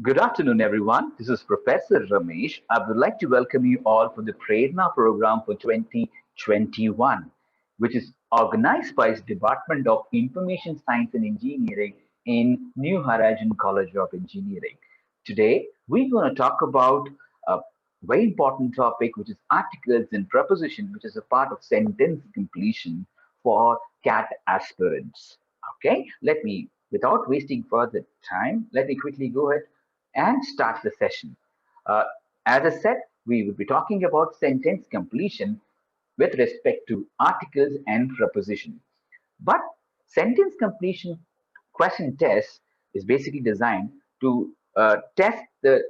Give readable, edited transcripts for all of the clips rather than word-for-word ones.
Good afternoon, everyone. This is Professor Ramesh. I would like to welcome you all for the PRERANA program for 2021, which is organized by the Department of Information Science and Engineering in New Horizon College of Engineering. Today, we're going to talk about a very important topic, which is articles and preposition, which is a part of sentence completion for CAT aspirants. Okay, without wasting further time, let me quickly go ahead and start the session. Uh, as I said, we will be talking about sentence completion with respect to articles and prepositions. But sentence completion question test is basically designed to test the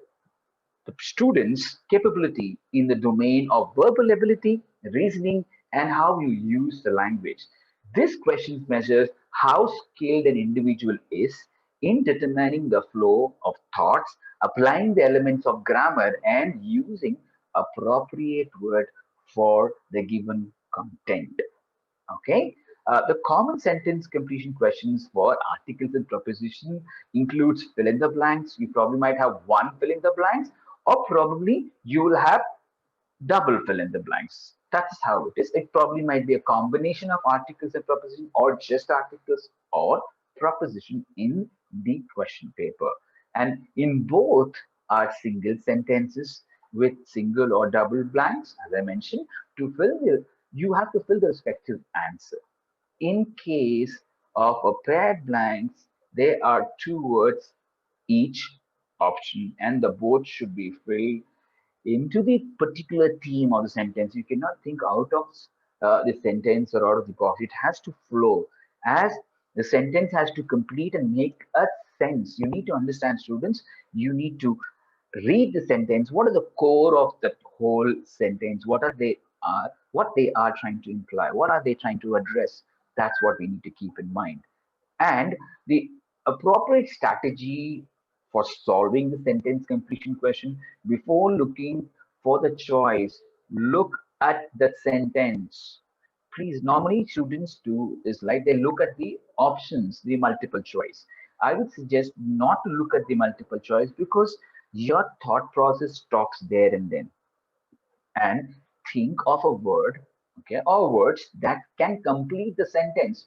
students' capability in the domain of verbal ability, reasoning, and how you use the language. This question measures how skilled an individual is in determining the flow of thoughts, applying the elements of grammar, and using appropriate word for the given content. Okay. The common sentence completion questions for articles and prepositions includes fill in the blanks. You probably might have one fill in the blanks, or probably you will have double fill in the blanks. That's how it is. It probably might be a combination of articles and preposition, or just articles or preposition in the question paper. And in both are single sentences with single or double blanks, as I mentioned. To fill the, you have to fill the respective answer. In case of a paired blanks, there are two words each option, and the both should be filled into the particular theme of the sentence. You cannot think out of the sentence or out of the box. It has to flow as the sentence has to complete and make a sense. You need to understand, students. You need to read the sentence. What are the core of the whole sentence? What they are trying to imply? What are they trying to address? That's what we need to keep in mind. And the appropriate strategy for solving the sentence completion question, before looking for the choice, look at the sentence. Please, normally students do is like they look at the options, the multiple choice. I would suggest not to look at the multiple choice because your thought process stops there and then. And think of a word, okay, or words that can complete the sentence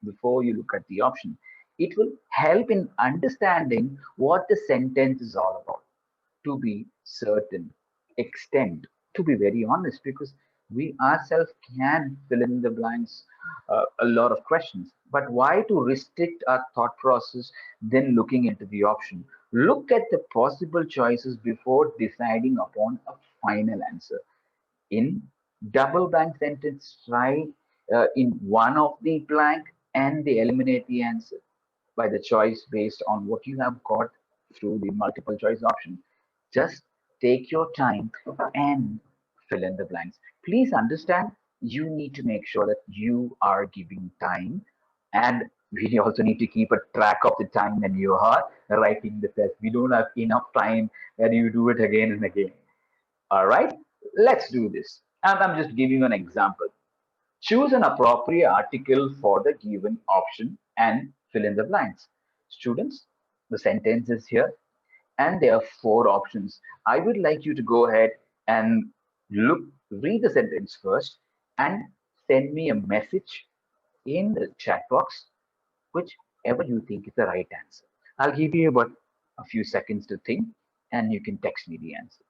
before you look at the option. It will help in understanding what the sentence is all about. To be certain extent, to be very honest, because we ourselves can fill in the blanks a lot of questions. But why to restrict our thought process then looking into the option? Look at the possible choices before deciding upon a final answer. In double blank sentence, try in one of the blank and they eliminate the answer by the choice based on what you have got through the multiple choice option. Just take your time and fill in the blanks. Please understand, you need to make sure that you are giving time, and we also need to keep a track of the time when you are writing the test. We don't have enough time that you do it again and again. All right, let's do this. And I'm just giving you an example. Choose an appropriate article for the given option and fill in the blanks. Students, the sentence is here and there are four options. I would like you to go ahead and read the sentence first and send me a message in the chat box, whichever you think is the right answer. I'll give you about a few seconds to think and you can text me the answer.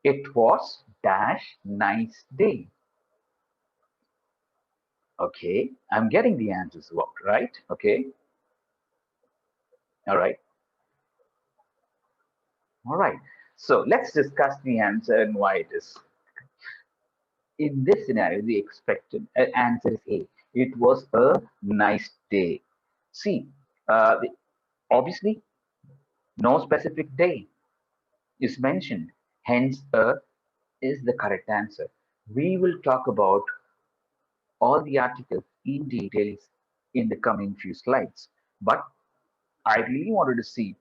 It was dash nice day. Okay, I'm getting the answers right. Okay, all right, all right. So let's discuss the answer and why it is. In this scenario, the expected answer is A. It was a nice day. See, obviously, no specific day is mentioned. Hence, A is the correct answer. We will talk about all the articles in details in the coming few slides. But I really wanted to see,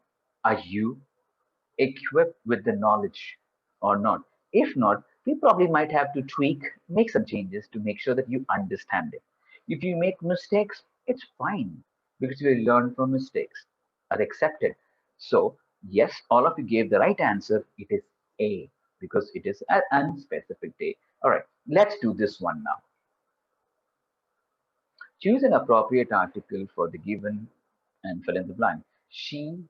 are you equipped with the knowledge or not? If not, we probably might have to tweak, make some changes to make sure that you understand it. If you make mistakes, It's fine because we learn from mistakes. Are accepted. So, yes, all of you gave the right answer. It is A because it is an unspecific day. All right, let's do this one now. Choose an appropriate article for the given and fill in the blank. She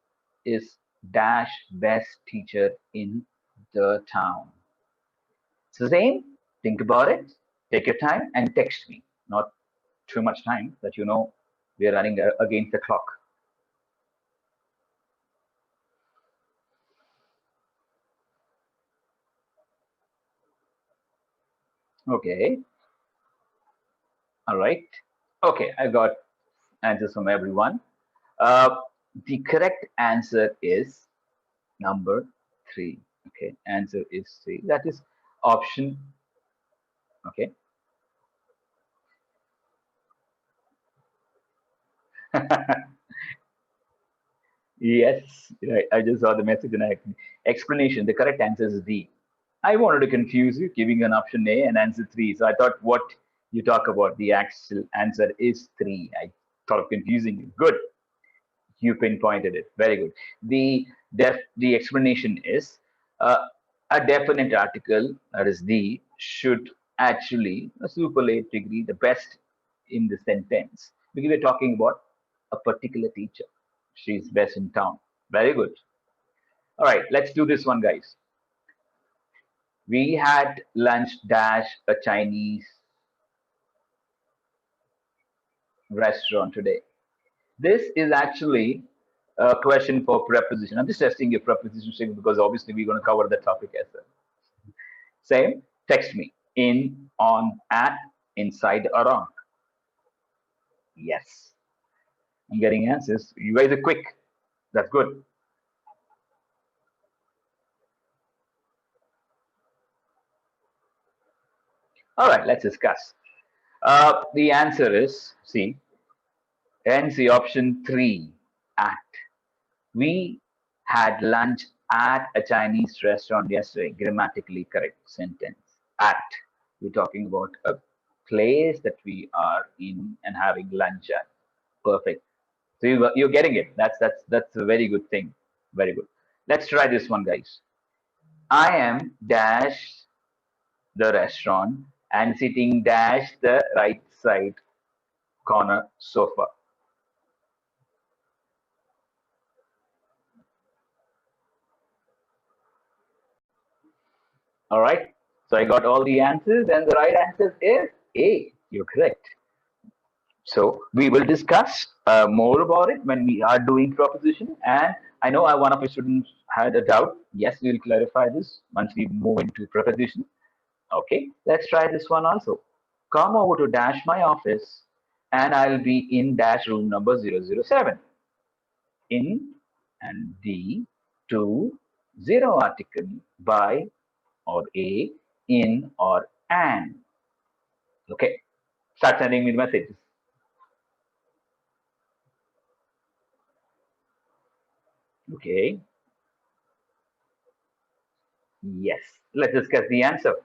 is dash best teacher in the town. So same, think about it, take your time and text me. Not too much time that you know we are running against the clock. Okay, all right. Okay, I got answers from everyone. Uh, the correct answer is number three. Okay, answer is three. That is option. Okay. Yes, right. I just saw the message and I explanation. The correct answer is D. I wanted to confuse you, giving an option A and answer three. So I thought what you talk about, the actual answer is three. I thought of confusing you. Good. You pinpointed it. Very good. The explanation is a definite article, that is the, should actually a superlate degree the best in the sentence because we're talking about a particular teacher. She's best in town. Very good. All right, let's do this one, guys. We had lunch dash a Chinese restaurant today. This is actually a question for preposition. I'm just testing your preposition string because obviously we're going to cover the topic as well. Same, text me in, on, at, inside, around. Yes, I'm getting answers. You guys are quick. That's good. All right, let's discuss. The answer is C. Hence the option three, at. We had lunch at a Chinese restaurant yesterday. Grammatically correct sentence. At. We're talking about a place that we are in and having lunch at. Perfect. So you're getting it. That's a very good thing. Very good. Let's try this one, guys. I am dash the restaurant and sitting dash the right side corner sofa. All right. So I got all the answers, and the right answer is A. You're correct. So we will discuss more about it when we are doing proposition. And I know one of our students had a doubt. Yes, we will clarify this once we move into proposition. Okay, let's try this one also. Come over to dash my office, and I'll be in dash room number 007. In and the to zero article by or a, in or an. Okay, start sending me the messages. Okay, yes. Let's discuss the answer.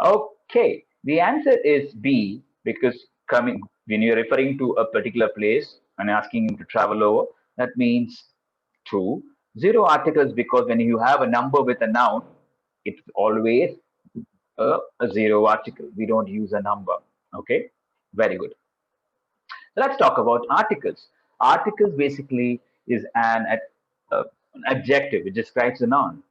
Okay, the answer is B because coming when you're referring to a particular place and asking him to travel over, that means true. Zero articles because when you have a number with a noun, it's always a zero article. We don't use a number. Okay, very good. Let's talk about articles. Articles basically is an adjective. It describes a noun.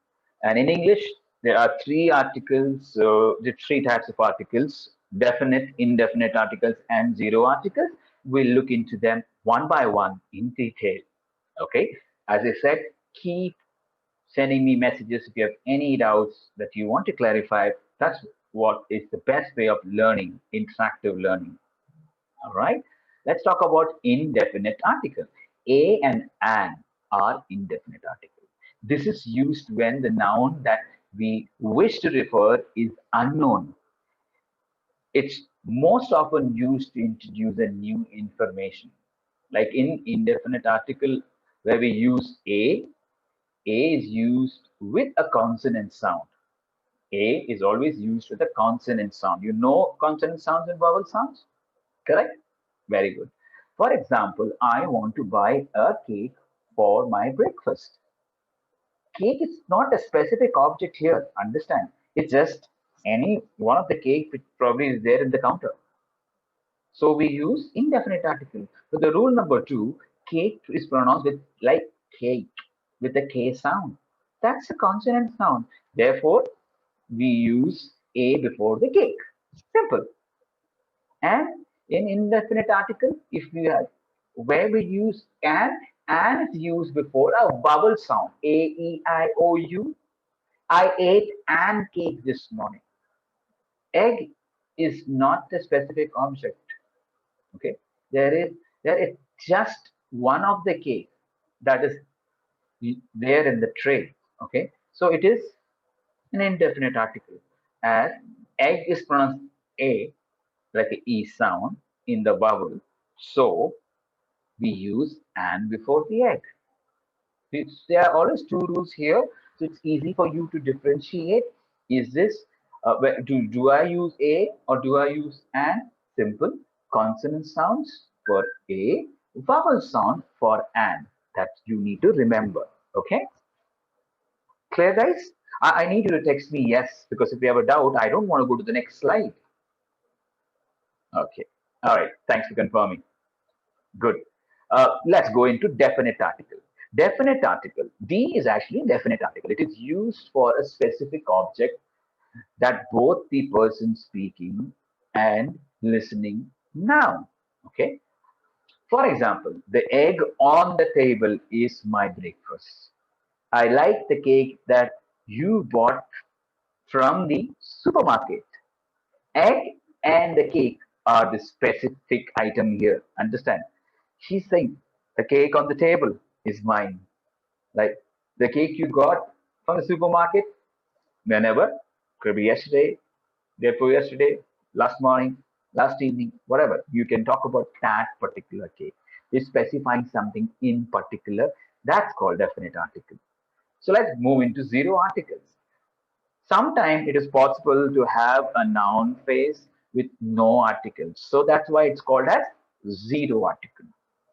And in English, there are three articles, the three types of articles, definite, indefinite articles, and zero articles. We'll look into them one by one in detail. Okay. As I said, keep sending me messages if you have any doubts that you want to clarify. That's what is the best way of learning, interactive learning. All right. Let's talk about indefinite article. A and an are indefinite articles. This is used when the noun that we wish to refer is unknown. It's most often used to introduce a new information. Like in indefinite article, where we use A is used with a consonant sound. A is always used with a consonant sound. You know consonant sounds and vowel sounds? Correct? Very good. For example, I want to buy a cake for my breakfast. Cake is not a specific object here, understand? It's just any one of the cake which probably is there in the counter. So we use indefinite article. So the rule number two, cake is pronounced with like cake with a K sound. That's a consonant sound. Therefore, we use A before the cake. Simple. And in indefinite article, if we have where we use and is used before a vowel sound. A-E-I-O-U. I ate an cake this morning. Egg is not a specific object. Okay. There is just one of the cake that is there in the tray. Okay. So it is an indefinite article. As egg is pronounced A, like a E sound in the vowel. So we use and before the egg. There are always two rules here, so it's easy for you to differentiate. Is this do I use a or do I use an? Simple consonant sounds for a, vowel sound for an. That you need to remember. Okay, clear, guys? I need you to text me yes, because if you have a doubt, I don't want to go to the next slide. Okay, all right. Thanks for confirming. Good. Let's go into definite article. Definite article. D is actually a definite article. It is used for a specific object that both the person speaking and listening now. Okay. For example, the egg on the table is my breakfast. I like the cake that you bought from the supermarket. Egg and the cake are the specific item here. Understand? She's saying the cake on the table is mine. Like the cake you got from the supermarket, whenever, could be yesterday, day before yesterday, last morning, last evening, whatever. You can talk about that particular cake. It's specifying something in particular. That's called definite article. So let's move into zero articles. Sometimes it is possible to have a noun phrase with no articles. So that's why it's called as zero article.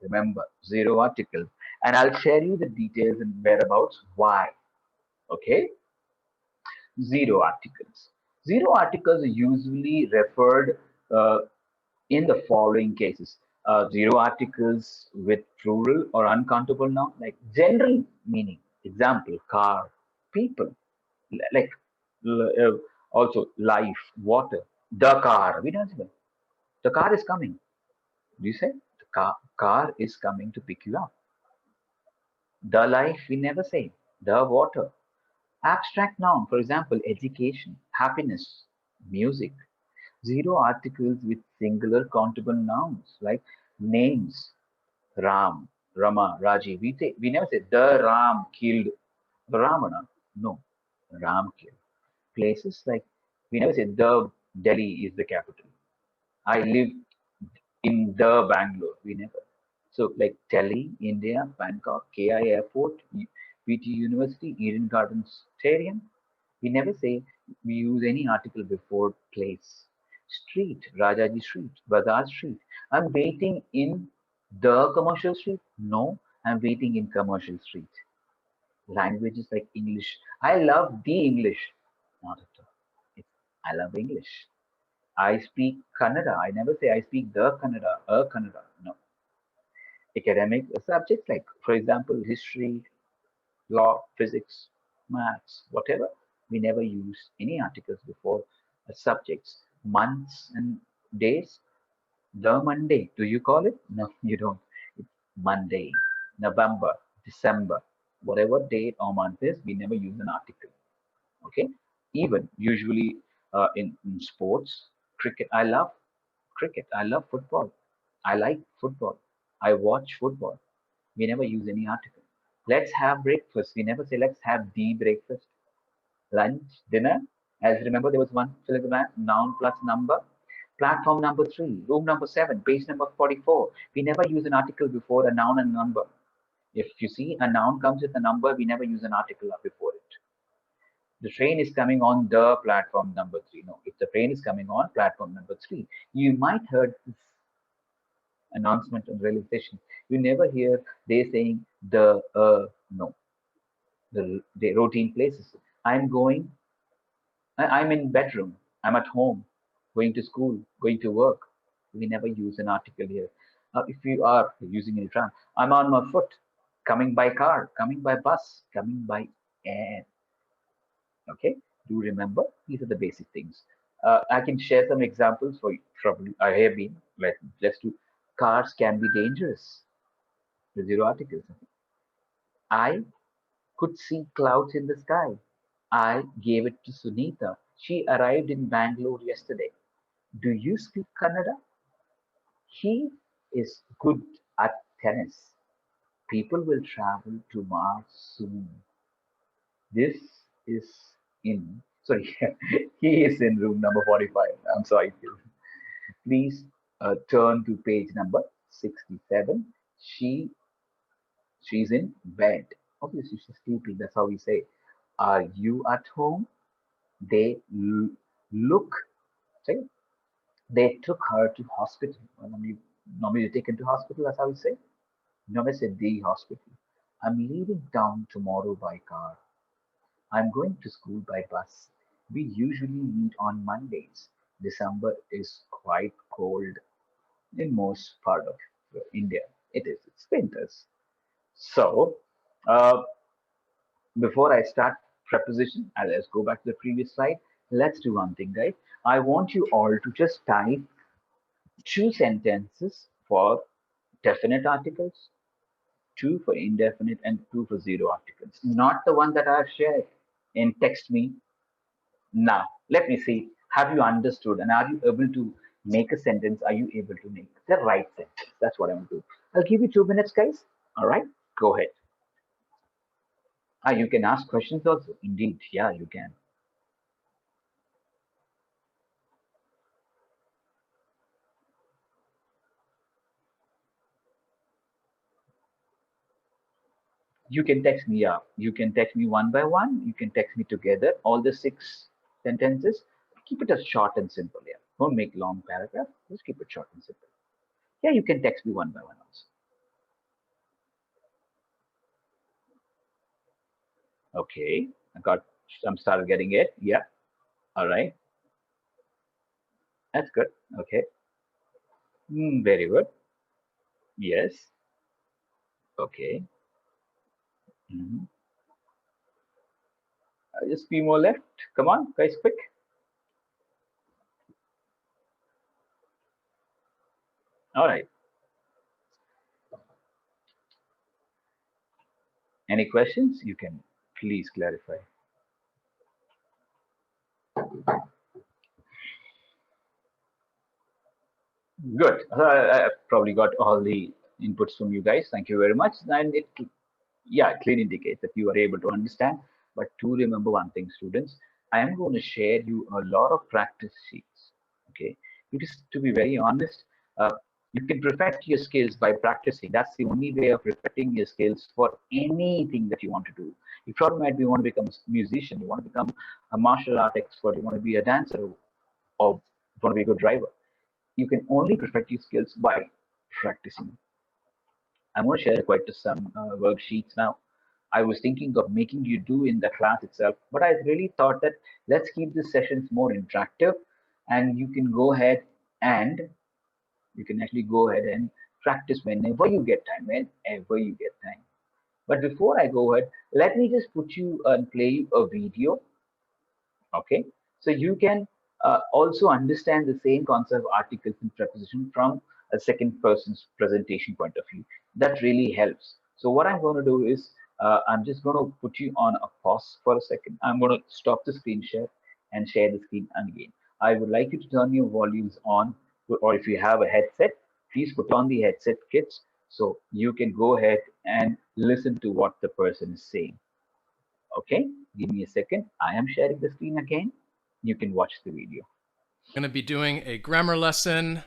Remember, zero article. And I'll share you the details and whereabouts why. Okay? Zero articles. Zero articles are usually referred uh, in the following cases. Zero articles with plural or uncountable noun, like general meaning. Example, car, people, like also life, water, the car. We don't say that. The car is coming. Do you say the car is coming to pick you up? The life, we never say. The water. Abstract noun, for example, education, happiness, music. Zero articles with singular countable nouns like names, Ram, Rama, Raji. We never say the Ram killed Ravana. No, Ram killed. Places like we never say the Delhi is the capital. I live in the Bangalore. We never. So like Delhi, India, Bangkok, KI Airport, VT University, Eden Gardens Stadium. We never say we use any article before place. Street, Rajaji Street, Bazaar Street. I'm waiting in the commercial street. No, I'm waiting in commercial street. Languages like English. I love the English. Not at all. It's, I love English. I speak Kannada. I never say I speak the Kannada, a Kannada. No. Academic subjects like, for example, history, law, physics, maths, whatever. We never use any articles before subjects. Months and days. The Monday. Do you call it? No, you don't. It's Monday, November, December. Whatever date or month is, we never use an article. Okay. Even usually in sports, cricket. I love cricket. I love football. I like football. I watch football. We never use any article. Let's have breakfast. We never say let's have the breakfast. Lunch, dinner. As remember, there was one fill in the blank, noun plus number. Platform number 3, room number 7, page number 44. We never use an article before a noun and number. If you see a noun comes with a number, we never use an article before it. The train is coming on the platform number 3. No, if the train is coming on platform number 3, you might heard this announcement and realization. You never hear they saying no, the routine places. I'm going, I'm in bedroom, I'm at home, going to school, going to work. We never use an article here. If you are using a tram, I'm on my foot, coming by car, coming by bus, coming by air. Okay, do remember these are the basic things. I can share some examples for you. Probably I have been. Let's do. Cars can be dangerous. The zero articles. I could see clouds in the sky. I gave it to Sunita. She arrived in Bangalore yesterday. Do you speak Kannada? He is good at tennis. People will travel to Mars soon. This is in, sorry, he is in room number 45. I'm sorry. Please turn to page number 67. She's in bed. Obviously, she's sleeping. That's how we say. Are you at home? They look. Say, they took her to hospital. Well, normally they taken to hospital. That's how we say. Normally say the hospital. I'm leaving town tomorrow by car. I'm going to school by bus. We usually meet on Mondays. December is quite cold in most part of India. It is. It's winters. So, uh, before I start preposition, let's go back to the previous slide. Let's do one thing, guys. I want you all to just type two sentences for definite articles, two for indefinite, and two for zero articles. Not the one that I've shared in text me. Now, let me see. Have you understood and are you able to make a sentence? Are you able to make the right sentence? That's what I want to do. I'll give you 2 minutes, guys. All right, go ahead. You can ask questions also. Indeed, yeah, you can. You can text me, yeah. You can text me one by one. You can text me together, all the 6 sentences. Keep it as short and simple, yeah. Don't make long paragraph. Just keep it short and simple. Yeah, you can text me one by one also. Okay, I'm started getting it. Yeah, all right. That's good. Okay. Very good. Yes. Okay. Mhm. Just few more left. Come on, guys, quick. All right. Any questions? You can please clarify. Good. I probably got all the inputs from you guys. Thank you very much. And it, yeah, clearly indicates that you are able to understand. But to remember one thing, students, I am going to share you a lot of practice sheets. Okay, because to be very honest, you can perfect your skills by practicing. That's the only way of perfecting your skills for anything that you want to do. You probably might be want to become a musician, you want to become a martial art expert, you want to be a dancer, or you want to be a good driver. You can only perfect your skills by practicing. I'm going to share quite some worksheets now. I was thinking of making you do in the class itself, but I really thought that let's keep the sessions more interactive, and you can go ahead and you can actually go ahead and practice whenever you get time, whenever you get time. But before I go ahead, let me just put you and play you a video. Okay, so you can also understand the same concept of articles and preposition from a second person's presentation point of view. That really helps. So what I'm going to do is I'm just going to put you on a pause for a second. I'm going to stop the screen share and share the screen again. I would like you to turn your volumes on, or if you have a headset, please put on the headset kits so you can go ahead and listen to what the person is saying. Okay, give me a second. I am sharing the screen again. You can watch the video. I'm going to be doing a grammar lesson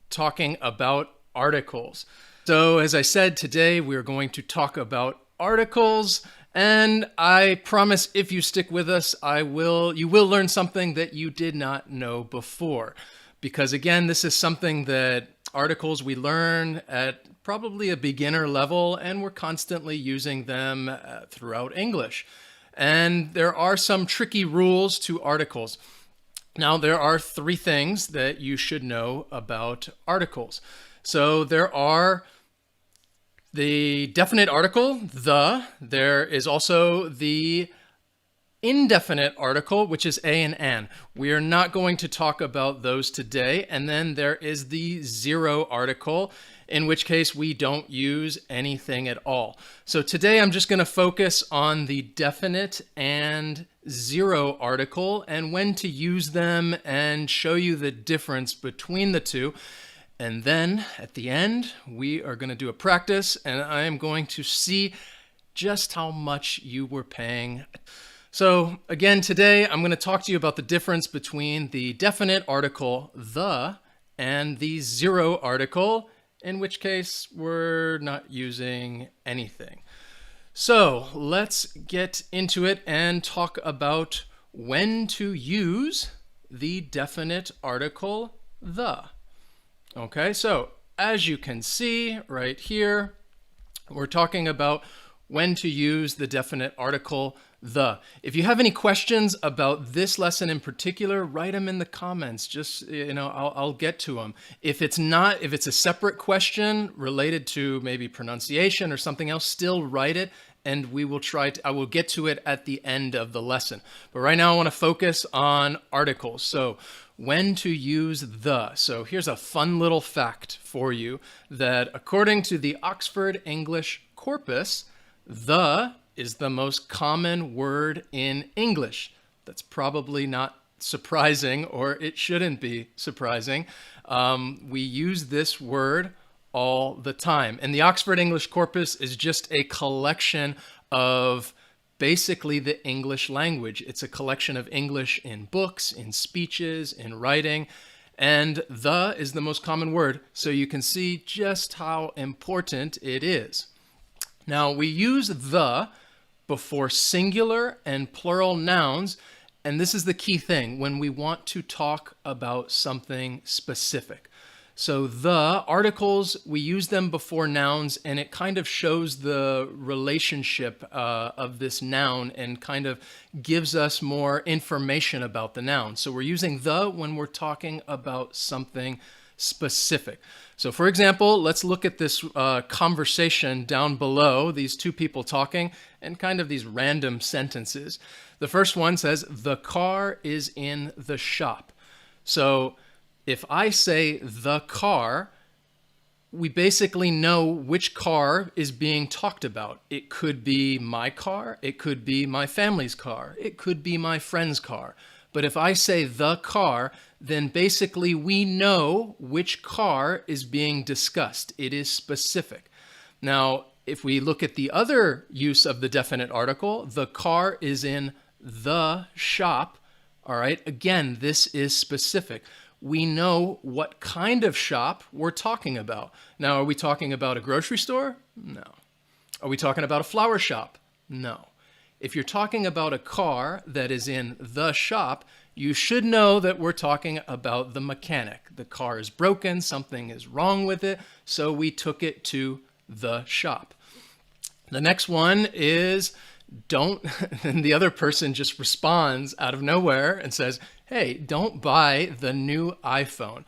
talking about articles. So, as I said, today we're going to talk about articles, and I promise if you stick with us, you will learn something that you did not know before. because again, this is something that articles we learn at probably a beginner level, and we're constantly using them throughout English. And there are some tricky rules to articles. Now, there are three things that you should know about articles. So there are the definite article, the. There is also the indefinite article, which is a and an. We are not going to talk about those today. And then there is the zero article, in which case we don't use anything at all. So today I'm just going to focus on the definite and zero article and when to use them and show you the difference between the two. And then at the end, we are going to do a practice, and I am going to see just how much you were paying. So again, today I'm going to talk to you about the difference between the definite article, the, and the zero article, in which case we're not using anything. So let's get into it and talk about when to use the definite article, the. Okay, so as you can see right here, we're talking about when to use the definite article, the. If you have any questions about this lesson in particular, write them in the comments. Just, I'll get to them. If it's a separate question related to maybe pronunciation or something else, still write it, and I will get to it at the end of the lesson. But right now I want to focus on articles. So when to use the. So here's a fun little fact for you that according to the Oxford English Corpus, the is the most common word in English. That's probably not surprising, or it shouldn't be surprising. We use this word all the time. And the Oxford English Corpus is just a collection of basically the English language. It's a collection of English in books, in speeches, in writing, and the is the most common word. So you can see just how important it is. Now, we use the before singular and plural nouns, and this is the key thing when we want to talk about something specific. So the articles, we use them before nouns, and it kind of shows the relationship of this noun and kind of gives us more information about the noun. So we're using the when we're talking about something specific. So for example, let's look at this conversation down below, these two people talking, and kind of these random sentences. The first one says, "The car is in the shop." So if I say the car, we basically know which car is being talked about. It could be my car, it could be my family's car, it could be my friend's car. But if I say the car, then basically we know which car is being discussed. It is specific. Now, if we look at the other use of the definite article, the car is in the shop. All right, again, this is specific. We know what kind of shop we're talking about. Now, are we talking about a grocery store? No. Are we talking about a flower shop? No. If you're talking about a car that is in the shop, you should know that we're talking about the mechanic. The car is broken, something is wrong with it, so we took it to the shop. The next one is don't, and the other person just responds out of nowhere and says, "Hey, don't buy the new iPhone."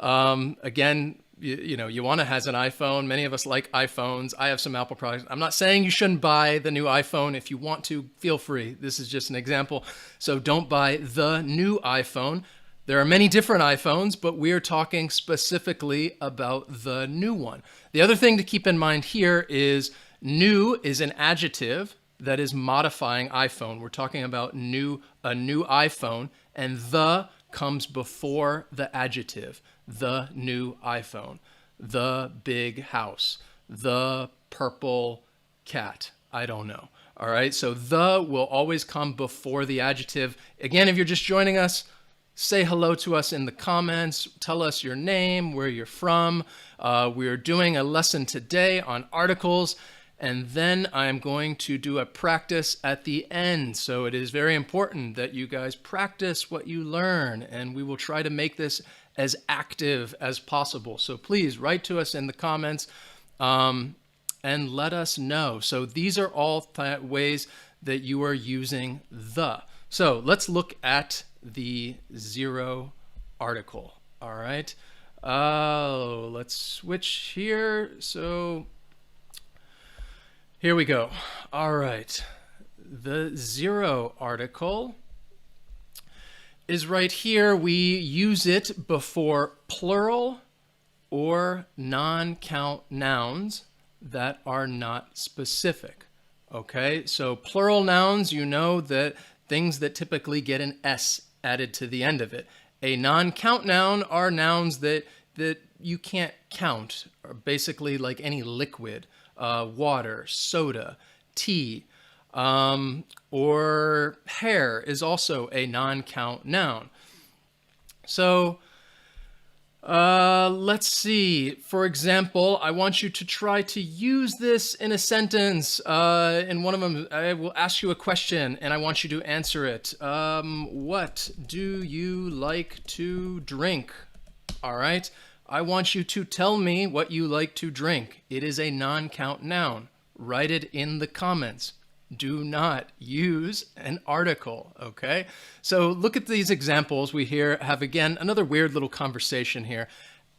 Again, Ioana has an iPhone. Many of us like iPhones. I have some Apple products. I'm not saying you shouldn't buy the new iPhone. If you want to, feel free. This is just an example. So don't buy the new iPhone. There are many different iPhones, but we're talking specifically about the new one. The other thing to keep in mind here is new is an adjective that is modifying iPhone. We're talking about a new iPhone, and the comes before the adjective. The new iPhone, the big house, the purple cat. I don't know. All right, so the will always come before the adjective. Again, if you're just joining us, say hello to us in the comments. Tell us your name, where you're from. We're doing a lesson today on articles, and then I'm going to do a practice at the end. So it is very important that you guys practice what you learn, and we will try to make this as active as possible. So please write to us in the comments and let us know. So these are all ways that you are using the. So let's look at the zero article. All right. Let's switch here. So here we go. All right. The zero article is right here. We use it before plural or non-count nouns that are not specific. Okay, so plural nouns, you know that things that typically get an S added to the end of it. A non-count noun are nouns that you can't count, or basically like any liquid, water, soda, tea, or hair is also a non-count noun. So let's see. For example, I want you to try to use this in a sentence. In one of them, I will ask you a question and I want you to answer it. What do you like to drink? All right. I want you to tell me what you like to drink. It is a non-count noun. Write it in the comments. Do not use an article, okay? So look at these examples. We here have, again, another weird little conversation here.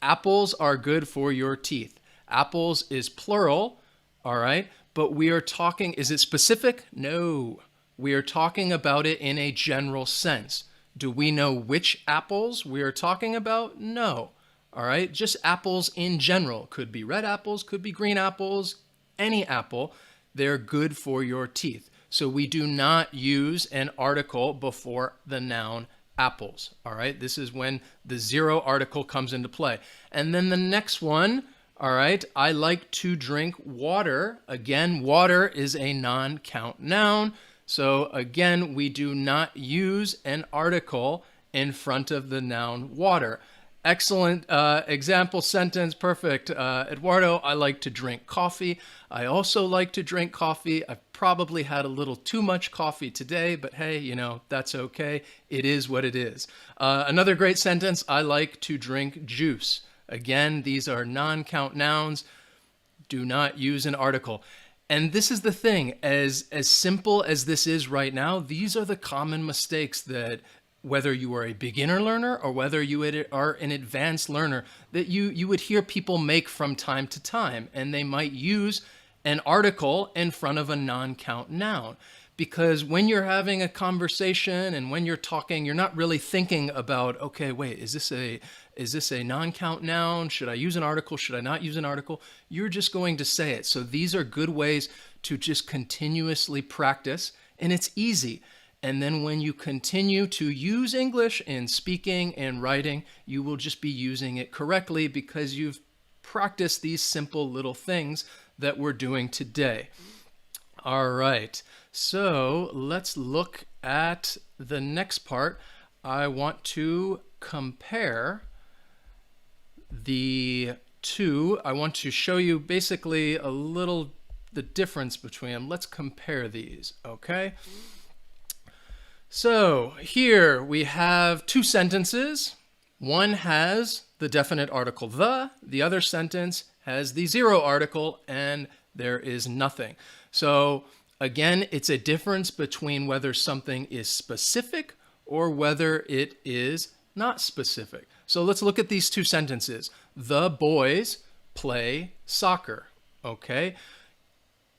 Apples are good for your teeth. Apples is plural, all right? But we are talking, is it specific? No. We are talking about it in a general sense. Do we know which apples we are talking about? No. All right? Just apples in general. Could be red apples, could be green apples, any apple. They're good for your teeth. So we do not use an article before the noun apples. All right, this is when the zero article comes into play. And then the next one, all right, I like to drink water. Again, water is a non-count noun. So again, we do not use an article in front of the noun water. Excellent example sentence. Perfect. Eduardo, I like to drink coffee. I also like to drink coffee. I've probably had a little too much coffee today, but hey, you know, that's okay. It is what it is. Another great sentence. I like to drink juice. Again, these are non-count nouns. Do not use an article. And this is the thing, as simple as this is right now, these are the common mistakes that whether you are a beginner learner or whether you are an advanced learner, that you would hear people make from time to time. And they might use an article in front of a non-count noun. Because when you're having a conversation and when you're talking, you're not really thinking about, okay, wait, is this a non-count noun? Should I use an article? Should I not use an article? You're just going to say it. So these are good ways to just continuously practice, and it's easy. And then when you continue to use English in speaking and writing, you will just be using it correctly because you've practiced these simple little things that we're doing today. All right, so let's look at the next part. I want to compare the two. I want to show you basically a little the difference between them. Let's compare these, okay? So here we have two sentences. One has the definite article the other sentence has the zero article, and there is nothing. So again, it's a difference between whether something is specific or whether it is not specific. So let's look at these two sentences. The boys play soccer, okay?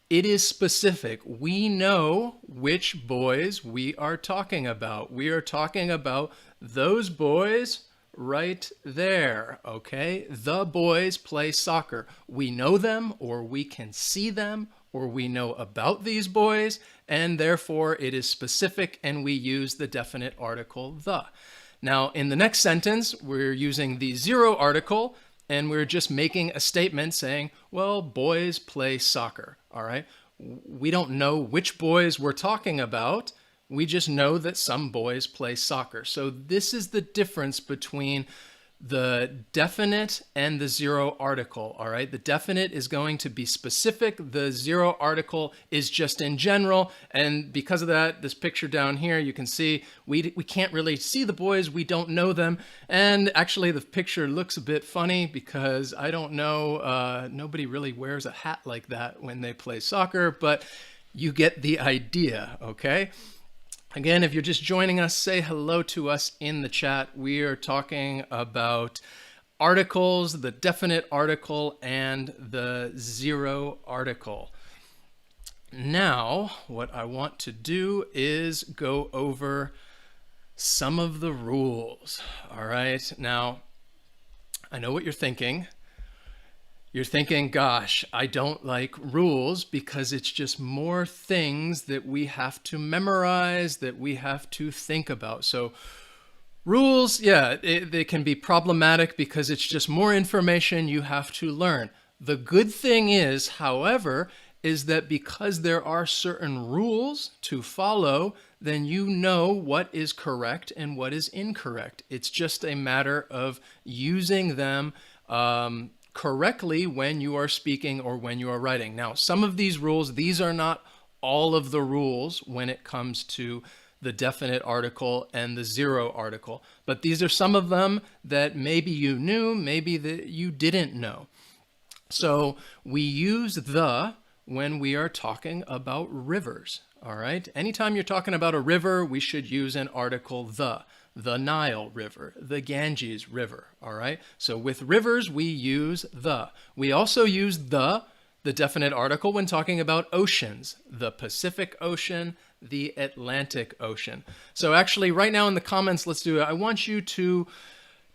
It is specific. We know which boys we are talking about. We are talking about those boys right there, okay? The boys play soccer. We know them, or we can see them, or we know about these boys, and therefore it is specific, and we use the definite article the. Now, in the next sentence, we're using the zero article, and we're just making a statement saying, well, boys play soccer, all right? We don't know which boys we're talking about. We just know that some boys play soccer. So this is the difference between the definite and the zero article. All right. The definite is going to be specific. The zero article is just in general. And because of that, this picture down here, you can see we can't really see the boys. We don't know them. And actually, the picture looks a bit funny because I don't know. Nobody really wears a hat like that when they play soccer, but you get the idea. Okay. Again, if you're just joining us, say hello to us in the chat. We are talking about articles, the definite article and the zero article. Now, what I want to do is go over some of the rules. All right. Now, I know what you're thinking. You're thinking, gosh, I don't like rules because it's just more things that we have to memorize, that we have to think about. So rules, yeah, they can be problematic because it's just more information you have to learn. The good thing is, however, is that because there are certain rules to follow, then you know what is correct and what is incorrect. It's just a matter of using them correctly when you are speaking or when you are writing. Now, some of these rules, these are not all of the rules when it comes to the definite article and the zero article, but these are some of them that maybe you knew, maybe that you didn't know. So we use the when we are talking about rivers. All right. Anytime you're talking about a river, we should use an article the Nile River, the Ganges River. All right. So with rivers, we use the. We also use the definite article when talking about oceans, the Pacific Ocean, the Atlantic Ocean. So actually right now in the comments, let's do it. I want you to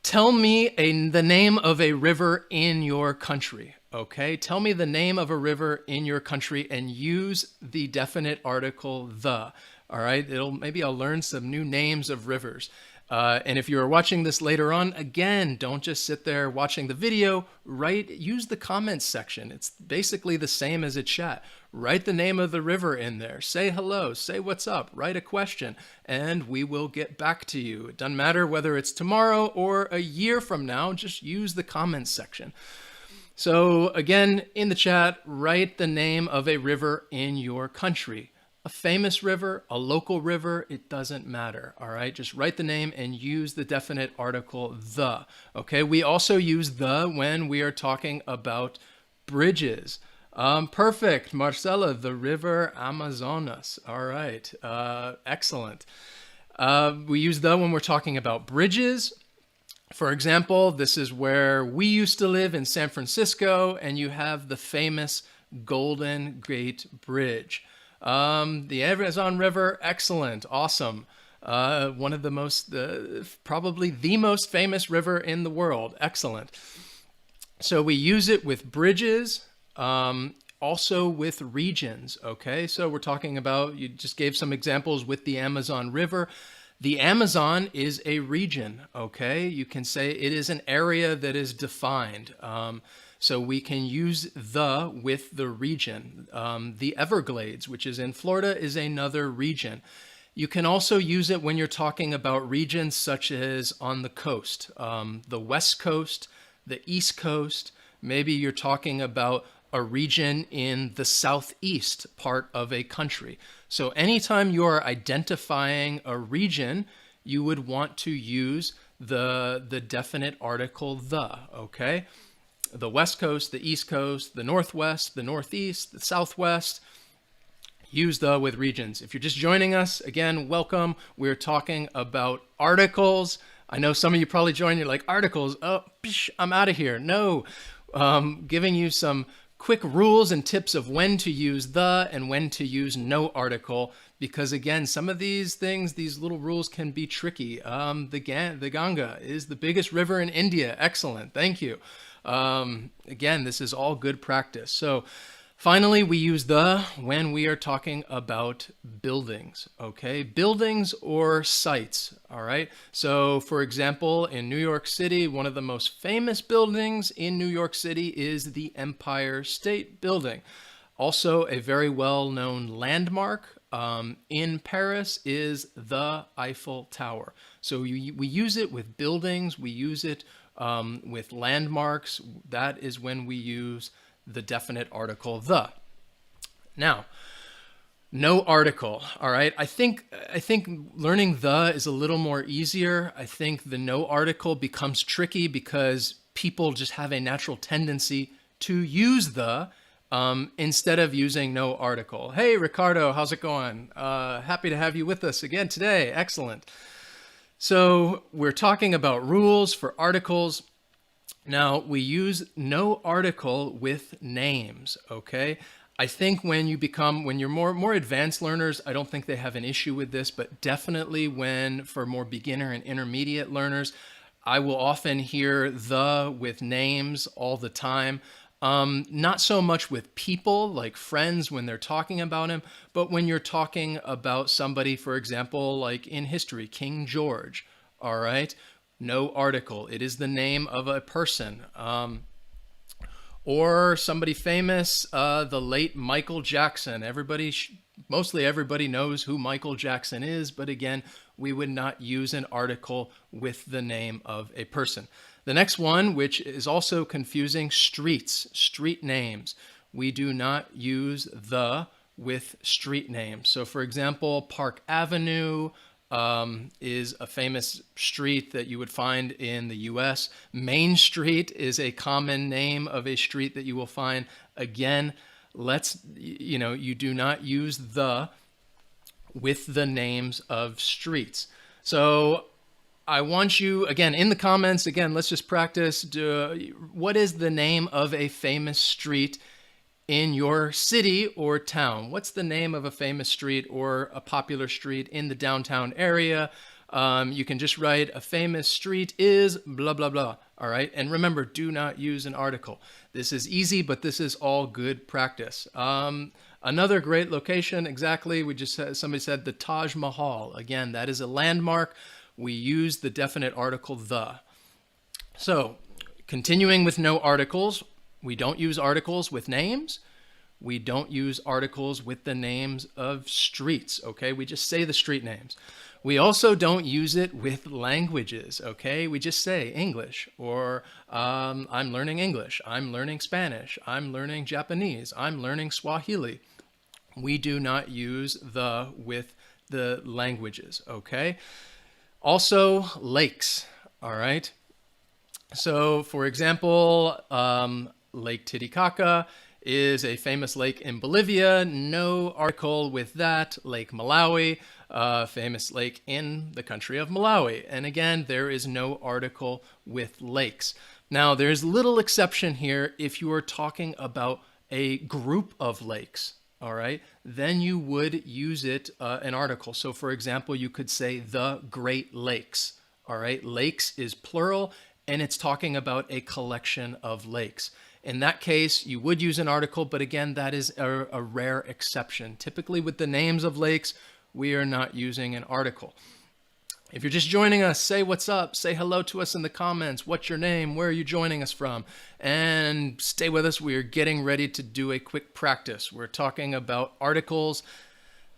tell me the name of a river in your country. Okay, tell me the name of a river in your country and use the definite article the. All right, maybe I'll learn some new names of rivers. And if you're watching this later on, again, don't just sit there watching the video. Use the comments section. It's basically the same as a chat. Write the name of the river in there. Say hello. Say what's up. Write a question, and we will get back to you. It doesn't matter whether it's tomorrow or a year from now. Just use the comments section. So again, in the chat, write the name of a river in your country. A famous river, a local river, it doesn't matter. All right, just write the name and use the definite article the. Okay, we also use the when we are talking about bridges. Perfect, Marcela, the river Amazonas. All right, excellent. We use the when we're talking about bridges. For example, this is where we used to live in San Francisco, and you have the famous Golden Gate Bridge. The Amazon River, excellent, awesome. One of the most, probably the most famous river in the world, excellent. So we use it with bridges, also with regions, okay? So we're talking about, you just gave some examples with the Amazon River. The Amazon is a region, okay? You can say it is an area that is defined. So we can use the with the region. The Everglades, which is in Florida, is another region. You can also use it when you're talking about regions such as on the coast, the West Coast, the East Coast. Maybe you're talking about a region in the southeast part of a country. So anytime you are identifying a region, you would want to use the definite article the, okay? The West Coast, the East Coast, the Northwest, the Northeast, the Southwest. Use the with regions. If you're just joining us, again, welcome. We're talking about articles. I know some of you probably joined, you're like, articles, oh, I'm out of here. No, giving you some quick rules and tips of when to use the and when to use no article, because again, some of these things, these little rules can be tricky. The Ganga is the biggest river in India. Excellent. Thank you. Again, this is all good practice. So finally, we use the when we are talking about buildings, okay? Buildings or sites, all right? So for example, in New York City, one of the most famous buildings in New York City is the Empire State Building. Also a very well-known landmark in Paris is the Eiffel Tower. So we use it with buildings, we use it With landmarks, that is when we use the definite article the. Now, no article. All right. I think learning the is a little more easier. I think the no article becomes tricky because people just have a natural tendency to use the instead of using no article. Hey, Ricardo, how's it going? Happy to have you with us again today. Excellent. So we're talking about rules for articles. Now we use no article with names. Okay. I think when you're more advanced learners, I don't think they have an issue with this, but definitely for more beginner and intermediate learners, I will often hear the with names all the time. Not so much with people like friends when they're talking about him, but when you're talking about somebody, for example, like in history, King George, all right? No article. It is the name of a person. Or somebody famous, the late Michael Jackson. Mostly everybody knows who Michael Jackson is, but again, we would not use an article with the name of a person. The next one, which is also confusing, street names. We do not use the with street names. So for example, Park Avenue, is a famous street that you would find in the US. Main Street is a common name of a street that you will find. Again, you do not use the with the names of streets. So I want you, again, in the comments, let's just practice. What is the name of a famous street in your city or town? What's the name of a famous street or a popular street in the downtown area? You can just write a famous street is blah, blah, blah. All right. And remember, do not use an article. This is easy, but this is all good practice. Another great location, exactly. Somebody said the Taj Mahal. Again, that is a landmark. We use the definite article the. So continuing with no articles, we don't use articles with names. We don't use articles with the names of streets, okay? We just say the street names. We also don't use it with languages, okay? We just say English, or I'm learning English, I'm learning Spanish, I'm learning Japanese, I'm learning Swahili. We do not use the with the languages, okay? Also, lakes, all right? So, for example, Lake Titicaca is a famous lake in Bolivia. No article with that. Lake Malawi, famous lake in the country of Malawi. And again, there is no article with lakes. Now, there's little exception here if you are talking about a group of lakes, all right? Then you would use it, an article. So, for example, you could say the Great Lakes, all right? Lakes is plural, and it's talking about a collection of lakes. In that case, you would use an article, but again, that is a rare exception. Typically with the names of lakes, we are not using an article. If you're just joining us, say what's up, say hello to us in the comments. What's your name? Where are you joining us from? And stay with us. We are getting ready to do a quick practice. We're talking about articles,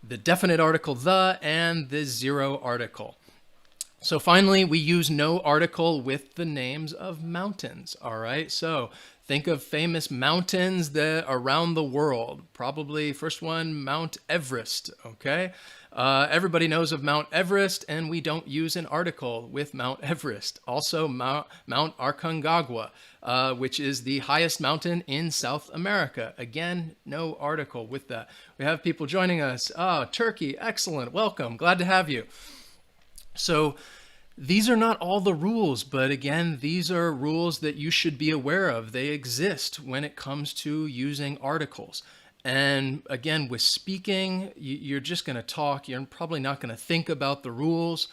the definite article the, and the zero article. So finally, we use no article with the names of mountains, all right? So think of famous mountains that around the world. Probably first one, Mount Everest, okay? Everybody knows of Mount Everest, and we don't use an article with Mount Everest. Also, Mount Aconcagua, which is the highest mountain in South America. Again, no article with that. We have people joining us. Turkey, excellent, welcome, glad to have you. So these are not all the rules, but again, these are rules that you should be aware of. They exist when it comes to using articles. And again, with speaking, you're just going to talk. You're probably not going to think about the rules.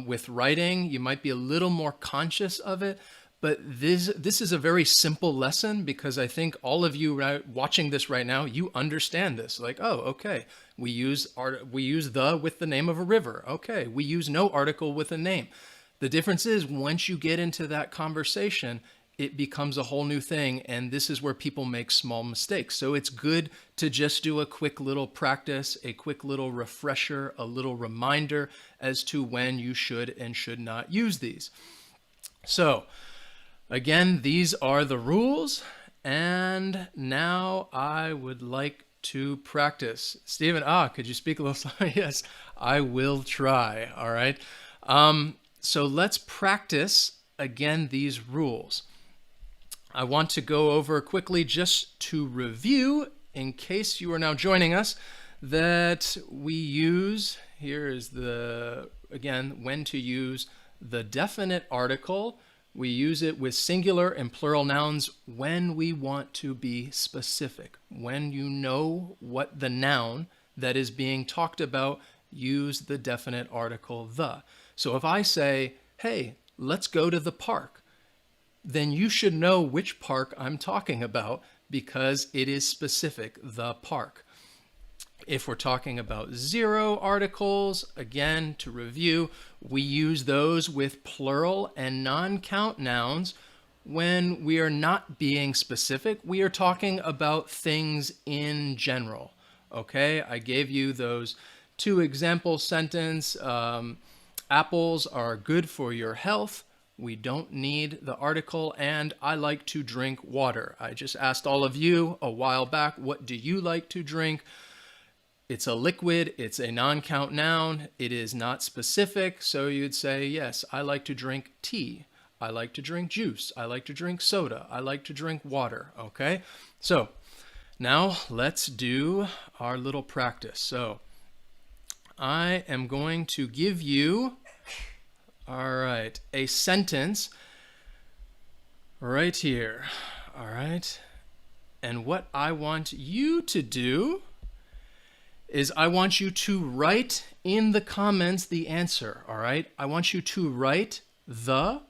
With writing, you might be a little more conscious of it. But this is a very simple lesson because I think all of you watching this right now, you understand this. Like, oh, okay, we use the with the name of a river. Okay, we use no article with a name. The difference is once you get into that conversation, it becomes a whole new thing. And this is where people make small mistakes. So it's good to just do a quick little practice, a quick little refresher, a little reminder as to when you should and should not use these. So Again, these are the rules. And now I would like to practice. Stephen, could you speak a little slower? Yes, I will try. All right. So let's practice again these rules. I want to go over quickly just to review, in case you are now joining us, that we use, here is again, when to use the definite article. We use it with singular and plural nouns when we want to be specific. When you know what the noun that is being talked about, use the definite article the. So if I say, hey, let's go to the park, then you should know which park I'm talking about because it is specific, the park. If we're talking about zero articles, again, to review, we use those with plural and non-count nouns when we are not being specific. We are talking about things in general. Okay, I gave you those two example sentences. Apples are good for your health. We don't need the article, and I like to drink water. I just asked all of you a while back, what do you like to drink? It's a liquid, it's a non-count noun, it is not specific, so you'd say, yes, I like to drink tea, I like to drink juice, I like to drink soda, I like to drink water, okay? So now let's do our little practice. So I am going to give you, all right, a sentence right here, all right? And what I want you to do is I want you to write in the comments the answer, all right? I want you to write the,